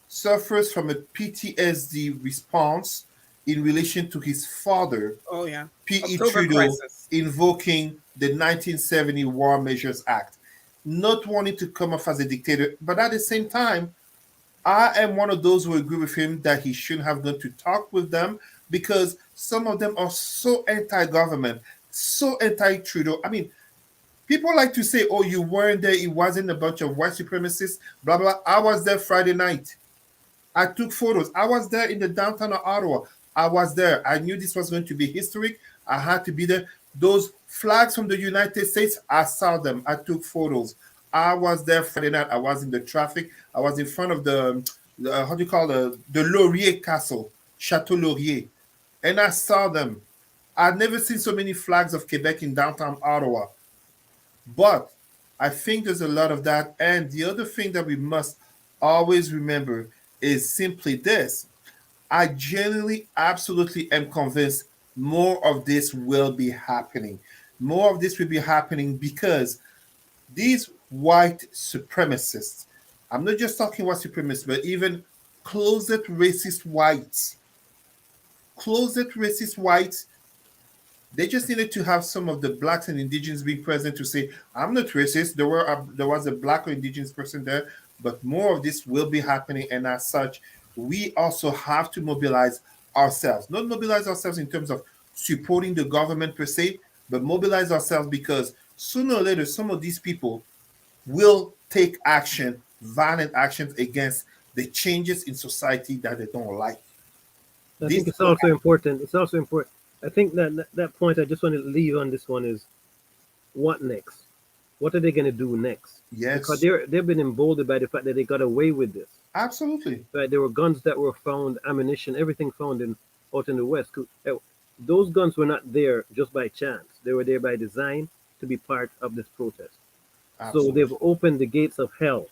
suffers from a PTSD response in relation to his father, P.E. Trudeau, invoking the 1970 War Measures Act, not wanting to come off as a dictator. But at the same time, I am one of those who agree with him that he shouldn't have gone to talk with them, because some of them are so anti-government, so anti-Trudeau. I mean, people like to say, oh, you weren't there, it wasn't a bunch of white supremacists, blah, blah. I was there Friday night. I took photos. I was there in the downtown of Ottawa. I was there. I knew this was going to be historic. I had to be there. Those flags from the United States, I saw them. I took photos. I was there Friday night. I was in the traffic. I was in front of the Laurier Castle, Chateau Laurier. And I saw them. I'd never seen so many flags of Quebec in downtown Ottawa. But I think there's a lot of that. And the other thing that we must always remember is simply this: I genuinely, absolutely am convinced more of this will be happening. More of this will be happening because these white supremacists, I'm not just talking white supremacists, but even closet racist whites, closet racist whites, they just needed to have some of the blacks and indigenous being present to say, I'm not racist. There was a black or indigenous person there, but more of this will be happening. And as such, we also have to mobilize ourselves. Not mobilize ourselves in terms of supporting the government per se, but mobilize ourselves because sooner or later, some of these people will take action, violent actions against the changes in society that they don't like. I think This it's also important. It's also important. I think that point I just want to leave on this one is what next? What are they going to do next? Because yes, they've been emboldened by the fact that they got away with this. absolutely. Right? There were guns that were found, ammunition, everything found in out in the West. Those guns were not there just by chance. They were there by design to be part of this protest. So Absolutely. they've opened the gates of hell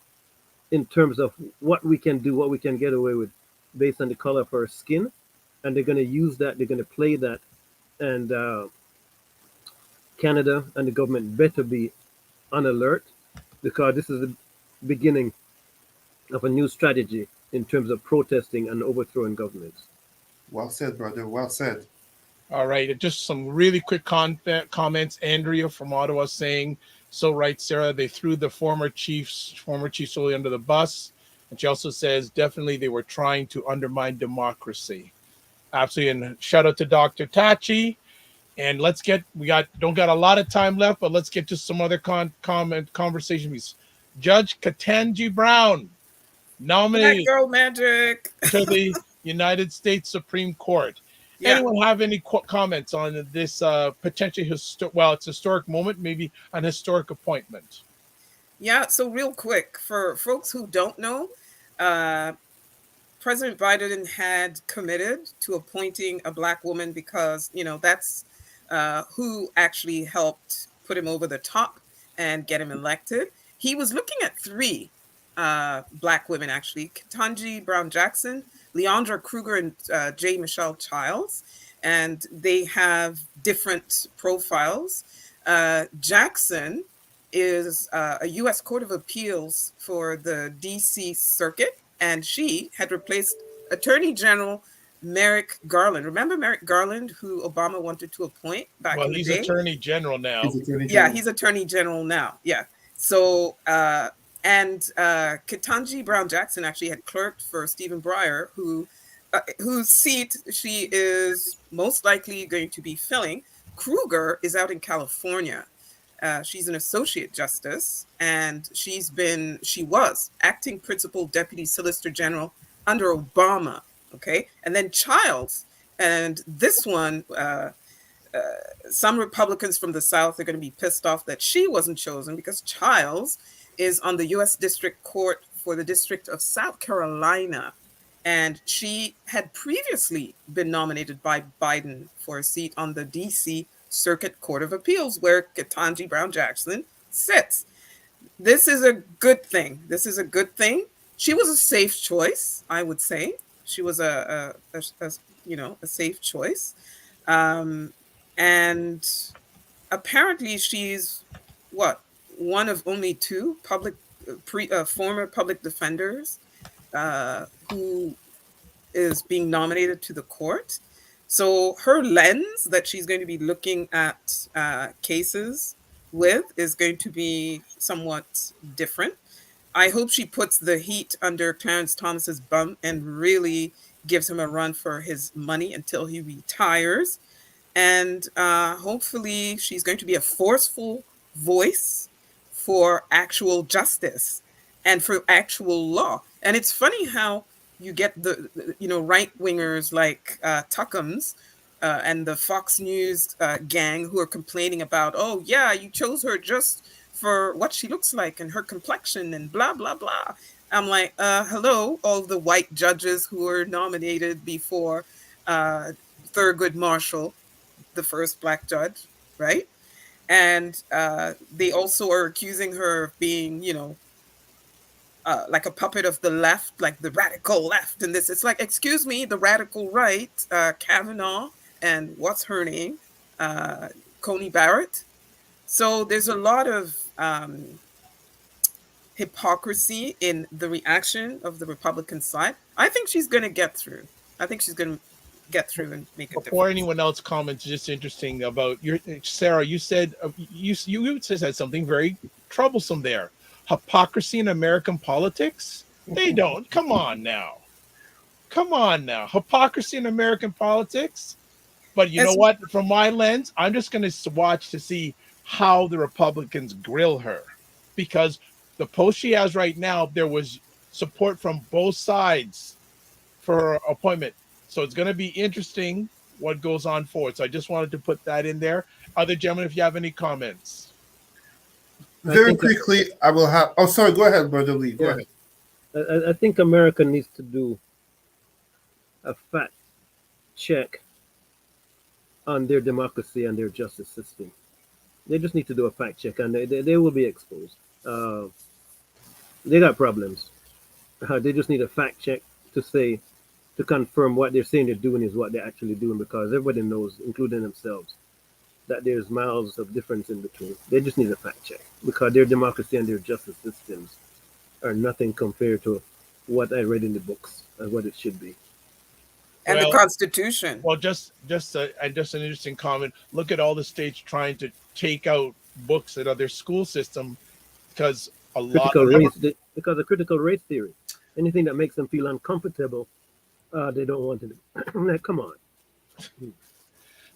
in terms of what we can do, what we can get away with based on the color of our skin. And they're going to use that, they're going to play that. And Canada and the government better be on alert because this is the beginning of a new strategy in terms of protesting and overthrowing governments. Well said, brother. Well said. All right, just some really quick comments. Andrea from Ottawa saying, "So right, Sarah. They threw the former chief solely under the bus." And she also says, "Definitely, they were trying to undermine democracy." Absolutely, and shout out to Dr. Tachi. And let's get we got don't got a lot of time left, but let's get to some other conversations. Judge Ketanji Brown Black nominated girl magic. to the United States Supreme Court. Yeah. Anyone have any comments on this potentially it's a historic moment, maybe an historic appointment? Yeah. So real quick, for folks who don't know, uh, President Biden had committed to appointing a black woman because, that's who actually helped put him over the top and get him elected. He was looking at three black women, actually: Ketanji Brown Jackson, Leandra Kruger, and J. Michelle Childs. And they have different profiles. Jackson is a U.S. Court of Appeals for the D.C. Circuit, and she had replaced Attorney General Merrick Garland. Remember Merrick Garland, who Obama wanted to appoint back in the He's day? Attorney General now. Yeah, he's Attorney General now. Yeah. So, Ketanji Brown Jackson actually had clerked for Stephen Breyer, whose seat she is most likely going to be filling. Kruger is out in California. She's an associate justice, and she was acting principal deputy solicitor general under Obama. Okay. And then Childs, and this one, some Republicans from the South are going to be pissed off that she wasn't chosen because Childs is on the U.S. District Court for the District of South Carolina. And she had previously been nominated by Biden for a seat on the D.C. Circuit Court of Appeals, where Ketanji Brown Jackson sits. This is a good thing. She was a safe choice, I would say. She was a safe choice. And apparently she's one of only two former public defenders who is being nominated to the court. So her lens that she's going to be looking at cases with is going to be somewhat different. I hope she puts the heat under Clarence Thomas's bum and really gives him a run for his money until he retires. And hopefully she's going to be a forceful voice for actual justice and for actual law. And it's funny how you get the right wingers like Tuckums and the Fox News gang who are complaining about, oh yeah, you chose her just for what she looks like and her complexion and blah blah blah. I'm like, hello, all the white judges who were nominated before Thurgood Marshall, the first black judge, right? And they also are accusing her of being, like a puppet of the left, like the radical left. And this, it's like, excuse me, the radical right, Kavanaugh, and what's her name? Coney Barrett. So there's a lot of hypocrisy in the reaction of the Republican side. I think she's going to get through. I think she's going to get through and make a Before difference. anyone else comments, just interesting about your Sarah. You said you said something very troublesome there. Hypocrisy in American politics. They don't. Come on now. Come on now. Hypocrisy in American politics. But you know As what? From my lens, I'm just going to watch to see how the Republicans grill her, because the post she has right now, there was support from both sides for her appointment. So it's going to be interesting what goes on forward. So I just wanted to put that in there. Other gentlemen, if you have any comments. Very quickly, I will have. Oh, sorry. Go ahead, Brother Lee. Go ahead. I think America needs to do a fact check on their democracy and their justice system. They just need to do a fact check, and they will be exposed. They got problems. They just need a fact check to confirm what they're saying they're doing is what they're actually doing, because everybody knows, including themselves, that there's miles of difference in between. They just need a fact check, because their democracy and their justice systems are nothing compared to what I read in the books and what it should be. and the Constitution. Well, just an interesting comment. Look at all the states trying to take out books out of their school system because because of critical race theory. Anything that makes them feel uncomfortable, they don't want to do. Come on.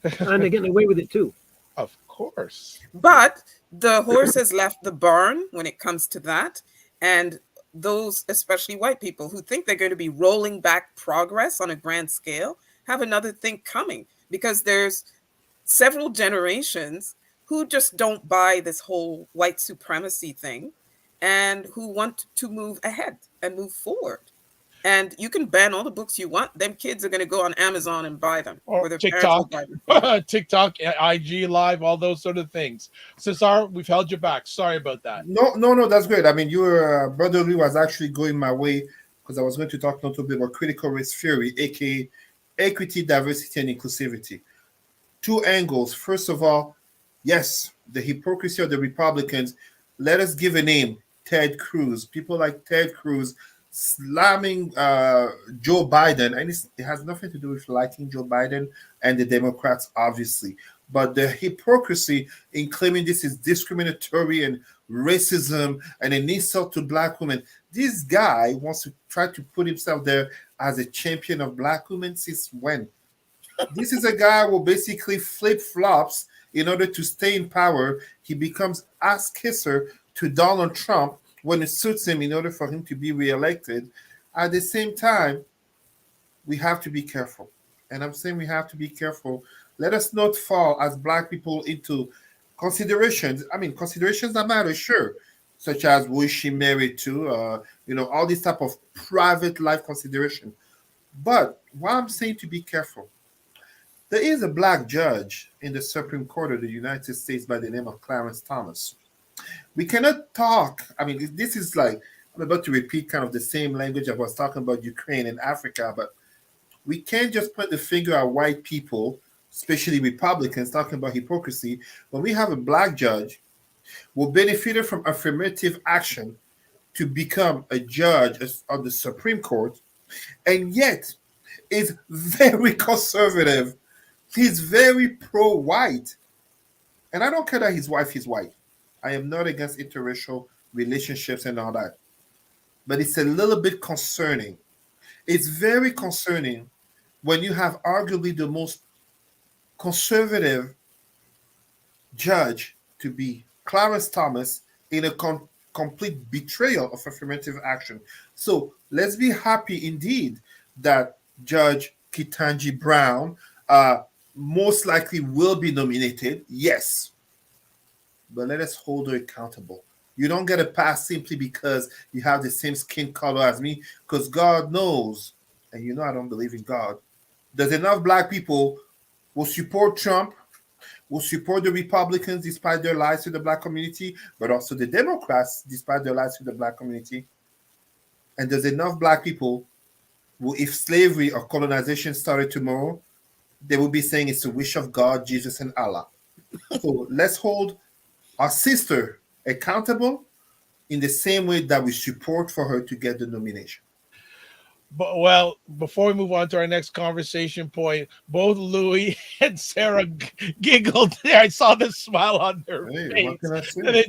And they're getting away with it too. Of course. But the horse has left the barn when it comes to that. And those, especially white people who think they're going to be rolling back progress on a grand scale, have another thing coming, because there's several generations who just don't buy this whole white supremacy thing and who want to move ahead and move forward. And you can ban all the books you want. Them kids are going to go on Amazon and buy them. Or their TikTok, parents will buy them. TikTok, IG Live, all those sort of things. Cesar, we've held you back. Sorry about that. No, that's great. I mean, your Brother Lee was actually going my way, because I was going to talk a little bit about critical race theory, aka equity, diversity, and inclusivity. Two angles. First of all, yes, the hypocrisy of the Republicans. Let us give a name: Ted Cruz. People like Ted Cruz slamming Joe Biden, and it has nothing to do with liking Joe Biden and the Democrats, obviously, but the hypocrisy in claiming this is discriminatory and racism and an insult to black women. This guy wants to try to put himself there as a champion of black women. Since when? This is a guy who basically flip-flops in order to stay in power. He becomes ass kisser to Donald Trump when it suits him in order for him to be reelected. At the same time, we have to be careful. And I'm saying we have to be careful. Let us not fall as black people into considerations. I mean, considerations that matter, sure, such as who is she married to, all these type of private life consideration. But why I'm saying to be careful, there is a black judge in the Supreme Court of the United States by the name of Clarence Thomas. We cannot talk. I mean, this is like, I'm about to repeat kind of the same language I was talking about Ukraine and Africa, but we can't just point the finger at white people, especially Republicans, talking about hypocrisy, when we have a black judge who benefited from affirmative action to become a judge of the Supreme Court, and yet is very conservative. He's very pro-white. And I don't care that his wife is white. I am not against interracial relationships and all that. But it's a little bit concerning. It's very concerning when you have arguably the most conservative judge to be Clarence Thomas in a complete betrayal of affirmative action. So let's be happy indeed that Judge Ketanji Brown most likely will be nominated. Yes. But let us hold her accountable. You don't get a pass simply because you have the same skin color as me, because God knows, and you know I don't believe in God, there's enough black people who support Trump, who support the Republicans despite their lies to the black community, but also the Democrats despite their lies to the black community. And there's enough black people who, if slavery or colonization started tomorrow, they would be saying it's the wish of God, Jesus, and Allah. So let's hold our sister accountable in the same way that we support for her to get the nomination. But well, before we move on to our next conversation point, both Louis and Sarah giggled there. I saw the smile on their face. What can I say?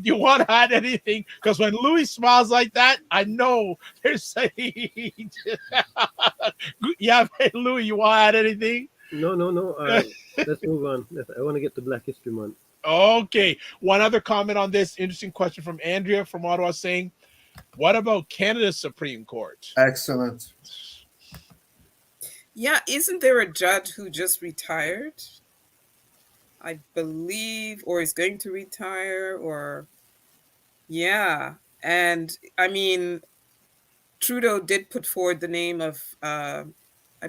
You want to add anything? Because when Louis smiles like that, I know they're saying, "Yeah, Louis, you want to add anything?" No. Let's move on. I want to get to Black History Month. Okay. One other comment on this interesting question from Andrea from Ottawa saying, what about Canada's Supreme Court? Excellent. Yeah, isn't there a judge who just retired? I believe, or is going to retire, or yeah. And I mean, Trudeau did put forward the name of, I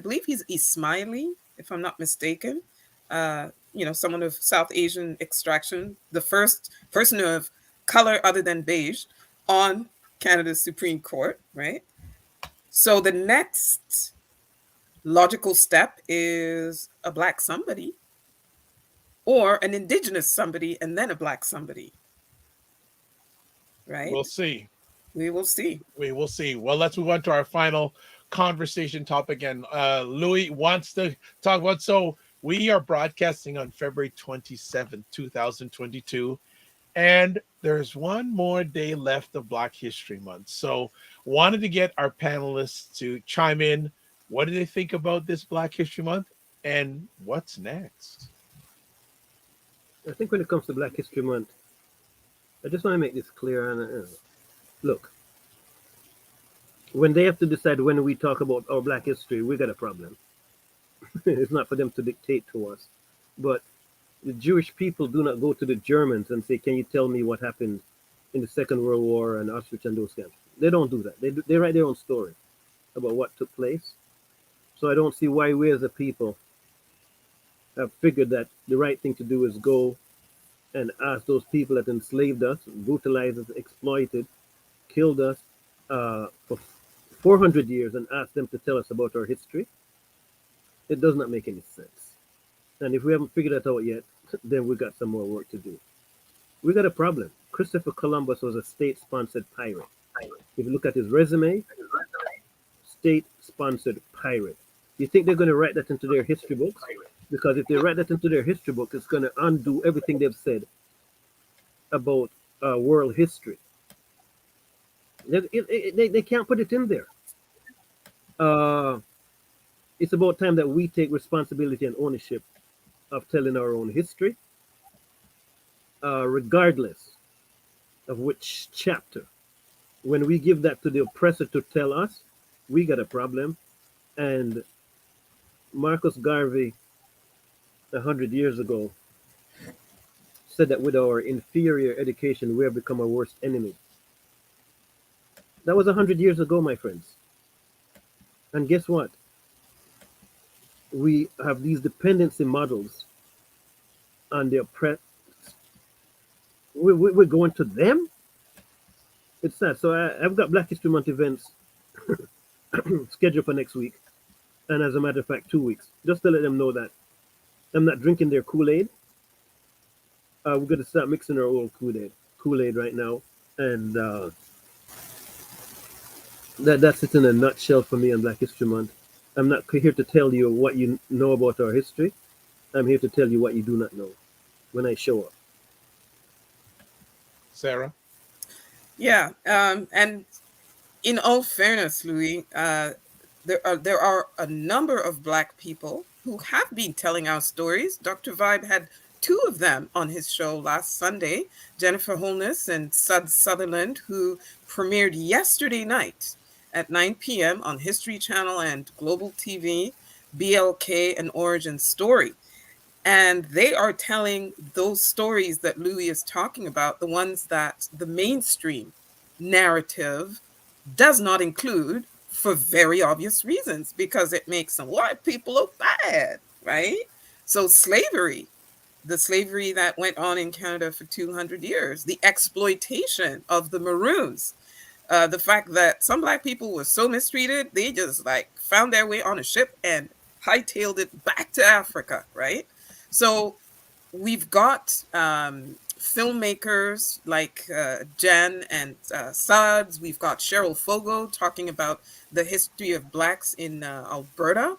believe he's Ismaili, if I'm not mistaken. Someone of South Asian extraction, the first person of color other than beige on Canada's Supreme Court, right? So the next logical step is a black somebody or an indigenous somebody and then a black somebody, right? We'll see. We will see. We will see. Well, let's move on to our final conversation topic. And Louis wants to talk about, so we are broadcasting on February 27th, 2022. And there's one more day left of Black History Month. So wanted to get our panelists to chime in. What do they think about this Black History Month? And what's next? I think when it comes to Black History Month, I just want to make this clear. And look, when they have to decide when we talk about our Black history, we got a problem. It's not for them to dictate to us. But the Jewish people do not go to the Germans and say, can you tell me what happened in the Second World War and Auschwitz and those camps? They don't do that. They write their own story about what took place. So I don't see why we as a people have figured that the right thing to do is go and ask those people that enslaved us, brutalized us, exploited, killed us for 400 years and ask them to tell us about our history. It does not make any sense. And if we haven't figured that out yet, then we got some more work to do. We got a problem. Christopher Columbus was a state-sponsored pirate. If you look at his resume, state-sponsored pirate. You think they're going to write that into their history books? Because if they write that into their history book, it's going to undo everything they've said about world history. They can't put it in there. It's about time that we take responsibility and ownership of telling our own history, regardless of which chapter. When we give that to the oppressor to tell us, we got a problem. And Marcus Garvey, 100 years ago, said that with our inferior education, we have become our worst enemy. That was 100 years ago, my friends. And guess what? We have these dependency models on the oppressed. We're going to them? It's sad. So I've got Black History Month events scheduled for next week. And as a matter of fact, 2 weeks. Just to let them know that I'm not drinking their Kool-Aid. We're going to start mixing our old Kool-Aid right now. And that's it in a nutshell for me on Black History Month. I'm not here to tell you what you know about our history. I'm here to tell you what you do not know when I show up. Sarah? Yeah, and in all fairness, Louis, there are a number of Black people who have been telling our stories. Dr. Vibe had two of them on his show last Sunday, Jennifer Holness and Sud Sutherland, who premiered yesterday night at 9 p.m. on History Channel and Global TV, BLK, An Origin Story. And they are telling those stories that Louis is talking about, the ones that the mainstream narrative does not include for very obvious reasons, because it makes some white people look bad, right? So slavery, the slavery that went on in Canada for 200 years, the exploitation of the Maroons, the fact that some Black people were so mistreated, they just like found their way on a ship and hightailed it back to Africa, right? So we've got filmmakers like Jen and Suds. We've got Cheryl Fogo talking about the history of Blacks in Alberta.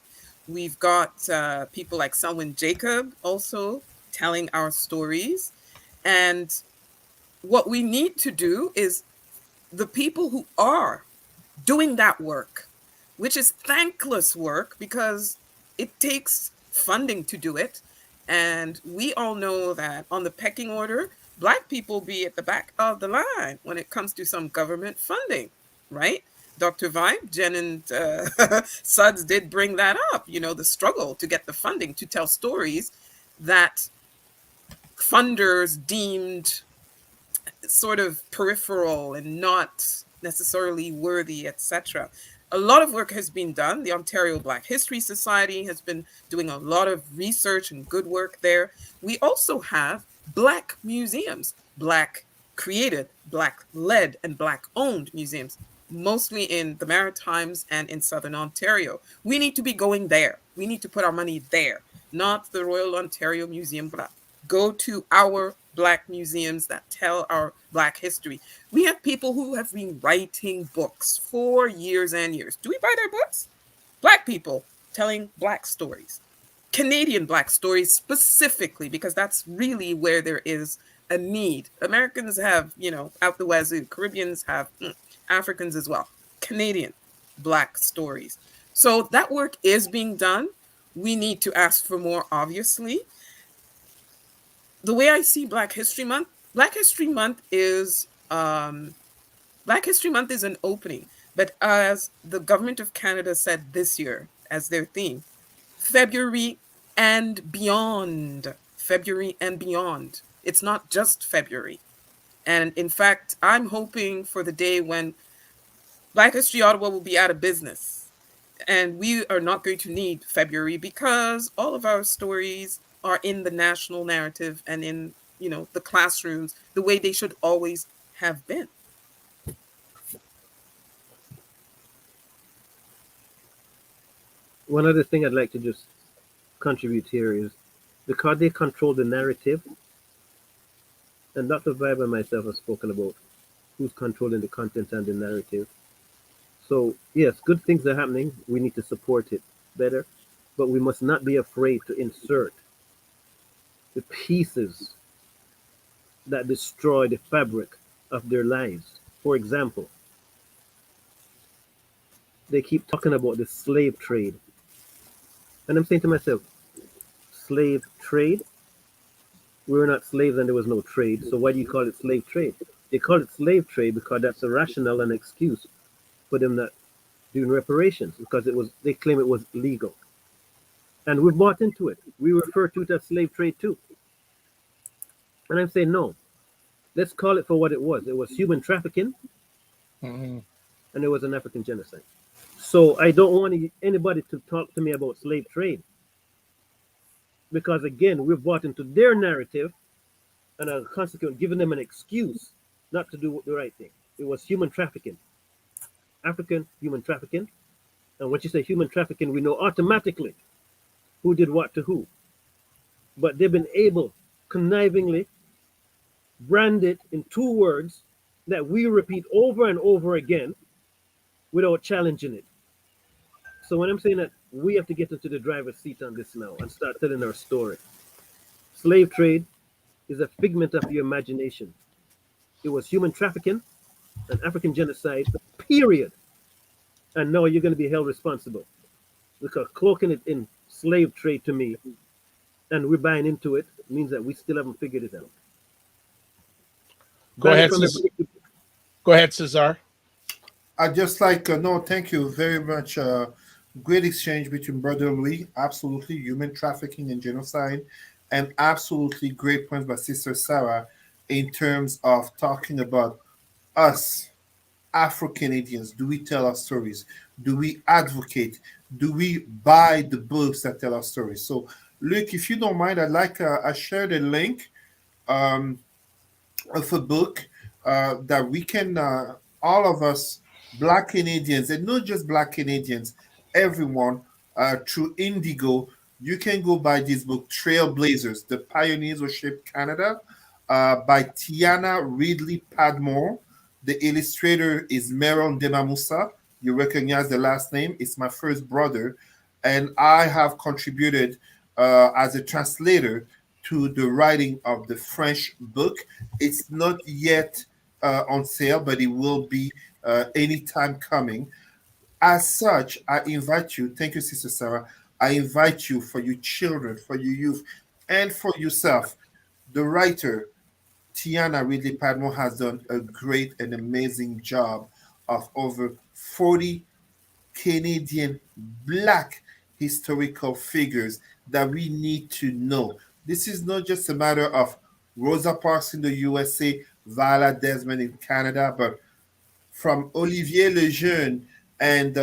We've got people like Selwyn Jacob also telling our stories. And what we need to do is the people who are doing that work, which is thankless work because it takes funding to do it. And we all know that on the pecking order, Black people be at the back of the line when it comes to some government funding, right? Dr. Vibe, Jen, and Suds did bring that up, you know, the struggle to get the funding to tell stories that funders deemed sort of peripheral and not necessarily worthy, etc. A lot of work has been done. The Ontario Black History Society has been doing a lot of research and good work there. We also have Black museums, Black created, Black led, and Black owned museums, mostly in the Maritimes and in Southern Ontario. We need to be going there. We need to put our money there, not the Royal Ontario Museum Black. Go to our Black museums that tell our Black history. We have people who have been writing books for years and years. Do we buy their books? Black people telling Black stories, Canadian Black stories specifically, because that's really where there is a need. Americans have, you know, out the wazoo. Caribbeans have, Africans as well. Canadian Black stories. So that work is being done. We need to ask for more, obviously. The way I see Black History Month is Black History Month is an opening, but as the government of Canada said this year as their theme, February and beyond. February and beyond. It's not just February. And in fact, I'm hoping for the day when Black History Ottawa will be out of business. And we are not going to need February because all of our stories are in the national narrative and in, you know, the classrooms the way they should always have been. One other thing I'd like to just contribute here is because they control the narrative, and Dr. Vibe and myself have spoken about who's controlling the content and the narrative. So yes, good things are happening. We need to support it better, but we must not be afraid to insert the pieces that destroy the fabric of their lives. For example, they keep talking about the slave trade. And I'm saying to myself, slave trade? We were not slaves and there was no trade. So why do you call it slave trade? They call it slave trade because that's a rationale and excuse for them not doing reparations, because they claim it was legal. And we bought into it. We refer to it as slave trade too. And I'm saying, no, let's call it for what it was. It was human trafficking, and it was an African genocide. So I don't want anybody to talk to me about slave trade, because again, we've bought into their narrative and are consequently giving them an excuse not to do the right thing. It was human trafficking, African human trafficking. And when you say human trafficking, we know automatically who did what to who. But they've been able, connivingly, brand it in two words that we repeat over and over again without challenging it. So when I'm saying that we have to get into the driver's seat on this now and start telling our story. Slave trade is a figment of your imagination. It was human trafficking, an African genocide, period. And now you're going to be held responsible. Because cloaking it in slave trade to me, and we're buying into it, means that we still haven't figured it out. Go ahead, Cesar. I just like, no, thank you very much. Great exchange between Brother Louis. Absolutely, human trafficking and genocide. And absolutely great points by Sister Sarah in terms of talking about us, Afro-Canadians. Do we tell our stories? Do we advocate? Do we buy the books that tell our stories? So Luke, if you don't mind, I'd like I shared a link um, of a book that we can, all of us, Black Canadians, and not just Black Canadians, everyone, through Indigo, you can go buy this book, Trailblazers, The Pioneers Who Shaped Canada, by Tiana Ridley Padmore. The illustrator is Meron Demamusa. You recognize the last name. It's my first brother. And I have contributed as a translator to the writing of the French book. It's not yet on sale, but it will be anytime coming. As such, I invite you, thank you, Sister Sarah. I invite you for your children, for your youth, and for yourself. The writer, Tiana Ridley Padmore, has done a great and amazing job of over 40 Canadian Black historical figures that we need to know. This is not just a matter of Rosa Parks in the USA, Viola Desmond in Canada, but from Olivier Lejeune and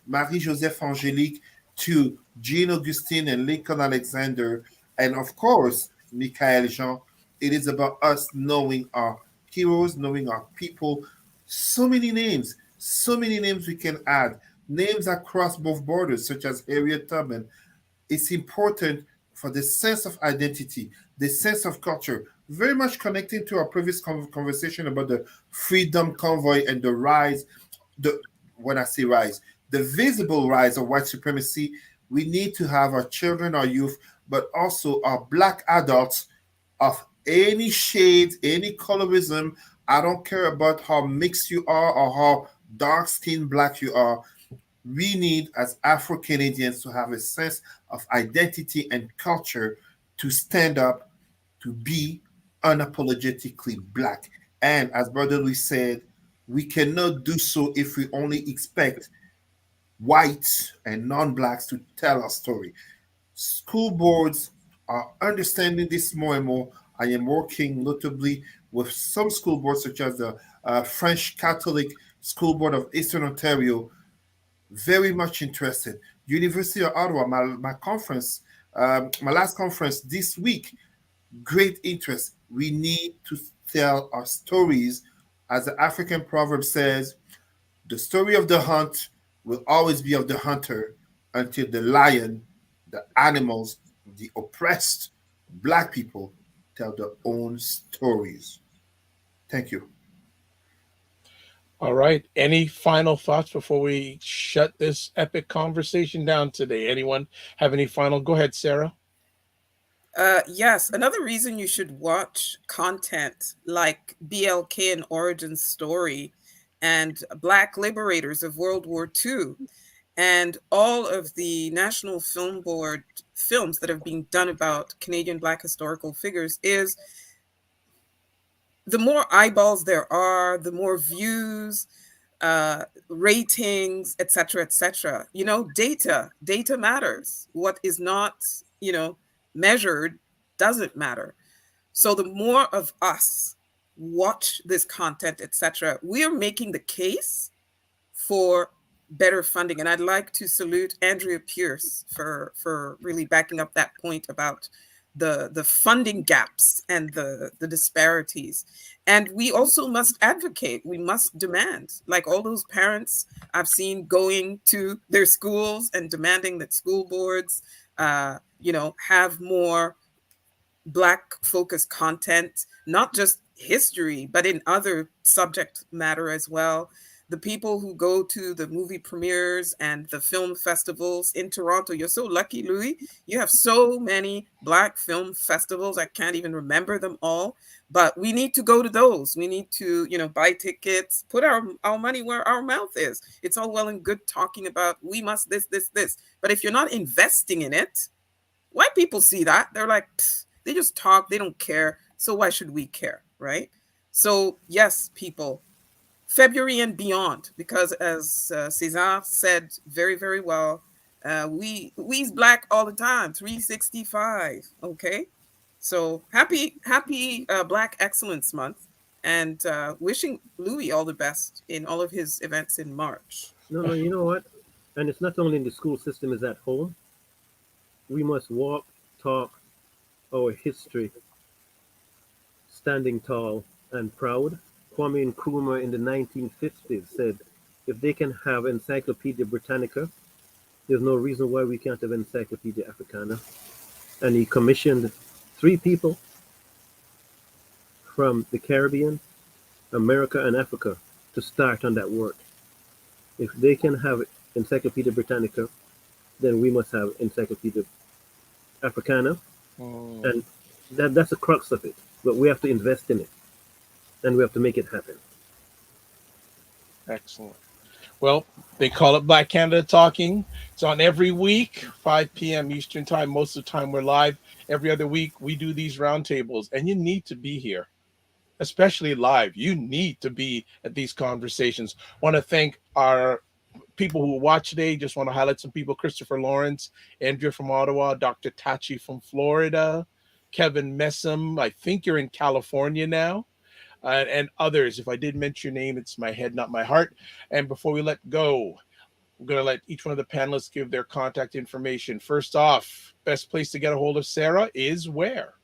Marie-Joseph Angélique to Jean Augustine and Lincoln Alexander, and of course, Michael Jean. It is about us knowing our heroes, knowing our people. So many names we can add. Names across both borders, such as Harriet Tubman. It's important for the sense of identity, the sense of culture, very much connecting to our previous conversation about the Freedom Convoy and the rise, the when I say rise, the visible rise of white supremacy. We need to have our children, our youth, but also our Black adults of any shade, any colorism. I don't care about how mixed you are or how dark skinned Black you are. We need, as Afro Canadians, to have a sense of identity and culture to stand up, to be unapologetically Black. And as Brother Louis said, we cannot do so if we only expect whites and non Blacks to tell our story. School boards are understanding this more and more. I am working notably with some school boards, such as the French Catholic School Board of Eastern Ontario, very much interested. University of Ottawa, my conference, my last conference this week, great interest. We need to tell our stories. As the African proverb says, the story of the hunt will always be of the hunter until the lion, the animals, the oppressed Black people tell their own stories. Thank you. All right. Any final thoughts before we shut this epic conversation down today? Anyone have any final? Go ahead, Sarah. Yes, another reason you should watch content like BLK and Origin Story and Black Liberators of World War II and all of the National Film Board films that have been done about Canadian Black historical figures is the more eyeballs there are, the more views, ratings, etc., etc. Data matters. What is not, measured doesn't matter. So the more of us watch this content, etc., we are making the case for better funding. And I'd like to salute Andrea Pierce for really backing up that point about the funding gaps and the disparities. And we also must advocate. We must demand, like all those parents I've seen going to their schools and demanding that school boards, have more Black focused content, not just history, but in other subject matter as well. The people who go to the movie premieres and the film festivals in Toronto, you're so lucky, Louis. You have so many Black film festivals. I can't even remember them all, but we need to go to those. We need to, buy tickets, put our money where our mouth is. It's all well and good talking about we must this. But if you're not investing in it, white people see that. They're like, they just talk, they don't care. So why should we care, right? So yes, people, February and beyond, because as César said very, very well, we's Black all the time, 365. Okay, so happy Black Excellence Month, and wishing Louis all the best in all of his events in March. No, you know what? And it's not only in the school system; it's at home. We must walk talk our history, standing tall and proud. Kwame Nkrumah in the 1950s said, if they can have Encyclopedia Britannica, there's no reason why we can't have Encyclopedia Africana. And he commissioned 3 people from the Caribbean, America, and Africa to start on that work. If they can have Encyclopedia Britannica, then we must have Encyclopedia Africana. And that's the crux of it. But we have to invest in it. And we have to make it happen. Excellent. Well, they call it Black Canada Talking. It's on every week, 5 p.m. Eastern Time. Most of the time we're live. Every other week we do these roundtables, and you need to be here, especially live. You need to be at these conversations. Want to thank our people who watch today. Just want to highlight some people: Christopher Lawrence, Andrea from Ottawa, Dr. Tachi from Florida, Kevin Messam. I think you're in California now. And others. If I did mention your name, it's my head, not my heart. And before we let go, I'm going to let each one of the panelists give their contact information. First off, best place to get a hold of Sarah is where?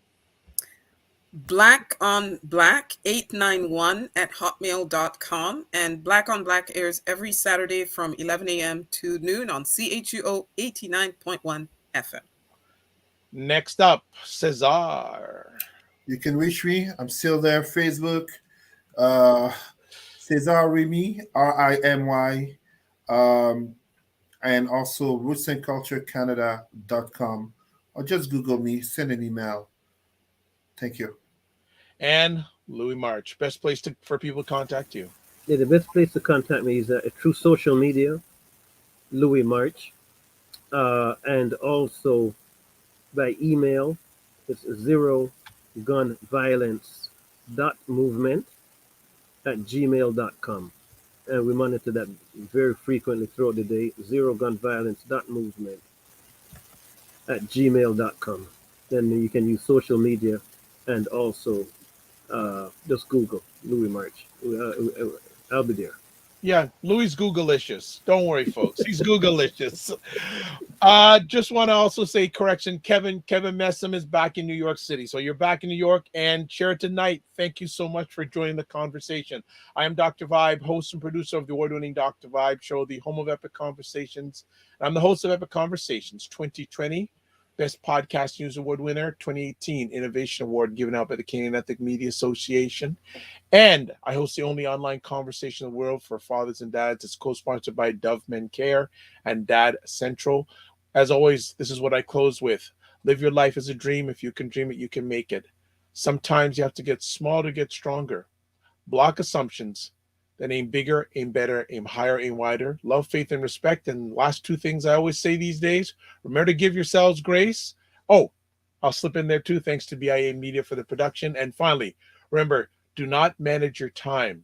Black on Black 891 at hotmail.com. And Black on Black airs every Saturday from 11 a.m. to noon on CHUO 89.1 FM. Next up, Cesar. You can reach me. I'm still there. Facebook, Cesar Remy, RIMY, and also rootsandculturecanada.com. Or just Google me, send an email. Thank you. And Louis March, best place for people to contact you. Yeah, the best place to contact me is through social media, Louis March, and also by email. It's zerogunviolence.movement@gmail.com. And we monitor that very frequently throughout the day. zerogunviolence.movement@gmail.com. Then you can use social media and also just Google Louis March. I'll be there. Yeah, Louis Google-licious. Don't worry, folks. He's Google-licious. Just want to also say correction. Kevin Messam is back in New York City. So you're back in New York. And Sheraton Knight, thank you so much for joining the conversation. I am Dr. Vibe, host and producer of the award-winning Dr. Vibe show, the home of Epic Conversations. I'm the host of Epic Conversations 2020, Best Podcast News Award winner, 2018 Innovation Award given out by the Canadian Ethnic Media Association. And I host the only online conversation in the world for fathers and dads. It's co-sponsored by Dove Men Care and Dad Central. As always, this is what I close with. Live your life as a dream. If you can dream it, you can make it. Sometimes you have to get small to get stronger. Block assumptions. Then aim bigger, aim better, aim higher, aim wider. Love, faith, and respect. And last 2 things I always say these days. Remember to give yourselves grace. Oh, I'll slip in there too. Thanks to BIA Media for the production. And finally, remember, do not manage your time.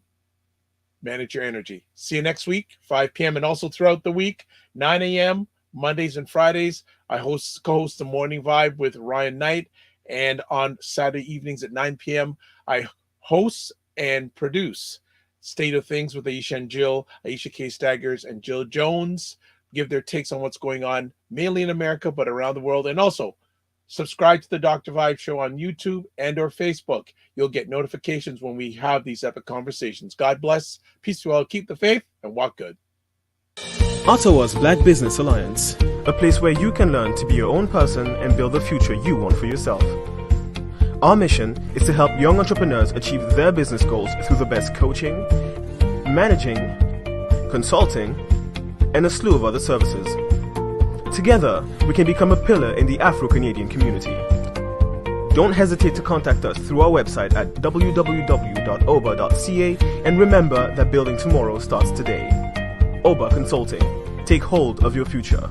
Manage your energy. See you next week, 5 p.m. And also throughout the week, 9 a.m., Mondays and Fridays. I co-host the Morning Vibe with Ryan Knight. And on Saturday evenings at 9 p.m., I host and produce State of Things with Aisha and Jill, Aisha K. Staggers and Jill Jones. Give their takes on what's going on, mainly in America, but around the world. And also, subscribe to the Dr. Vibe Show on YouTube and or Facebook. You'll get notifications when we have these epic conversations. God bless. Peace to all. Keep the faith and walk good. Ottawa's Black Business Alliance, a place where you can learn to be your own person and build the future you want for yourself. Our mission is to help young entrepreneurs achieve their business goals through the best coaching, managing, consulting, and a slew of other services. Together, we can become a pillar in the Afro-Canadian community. Don't hesitate to contact us through our website at www.oba.ca, and remember that building tomorrow starts today. OBA Consulting. Take hold of your future.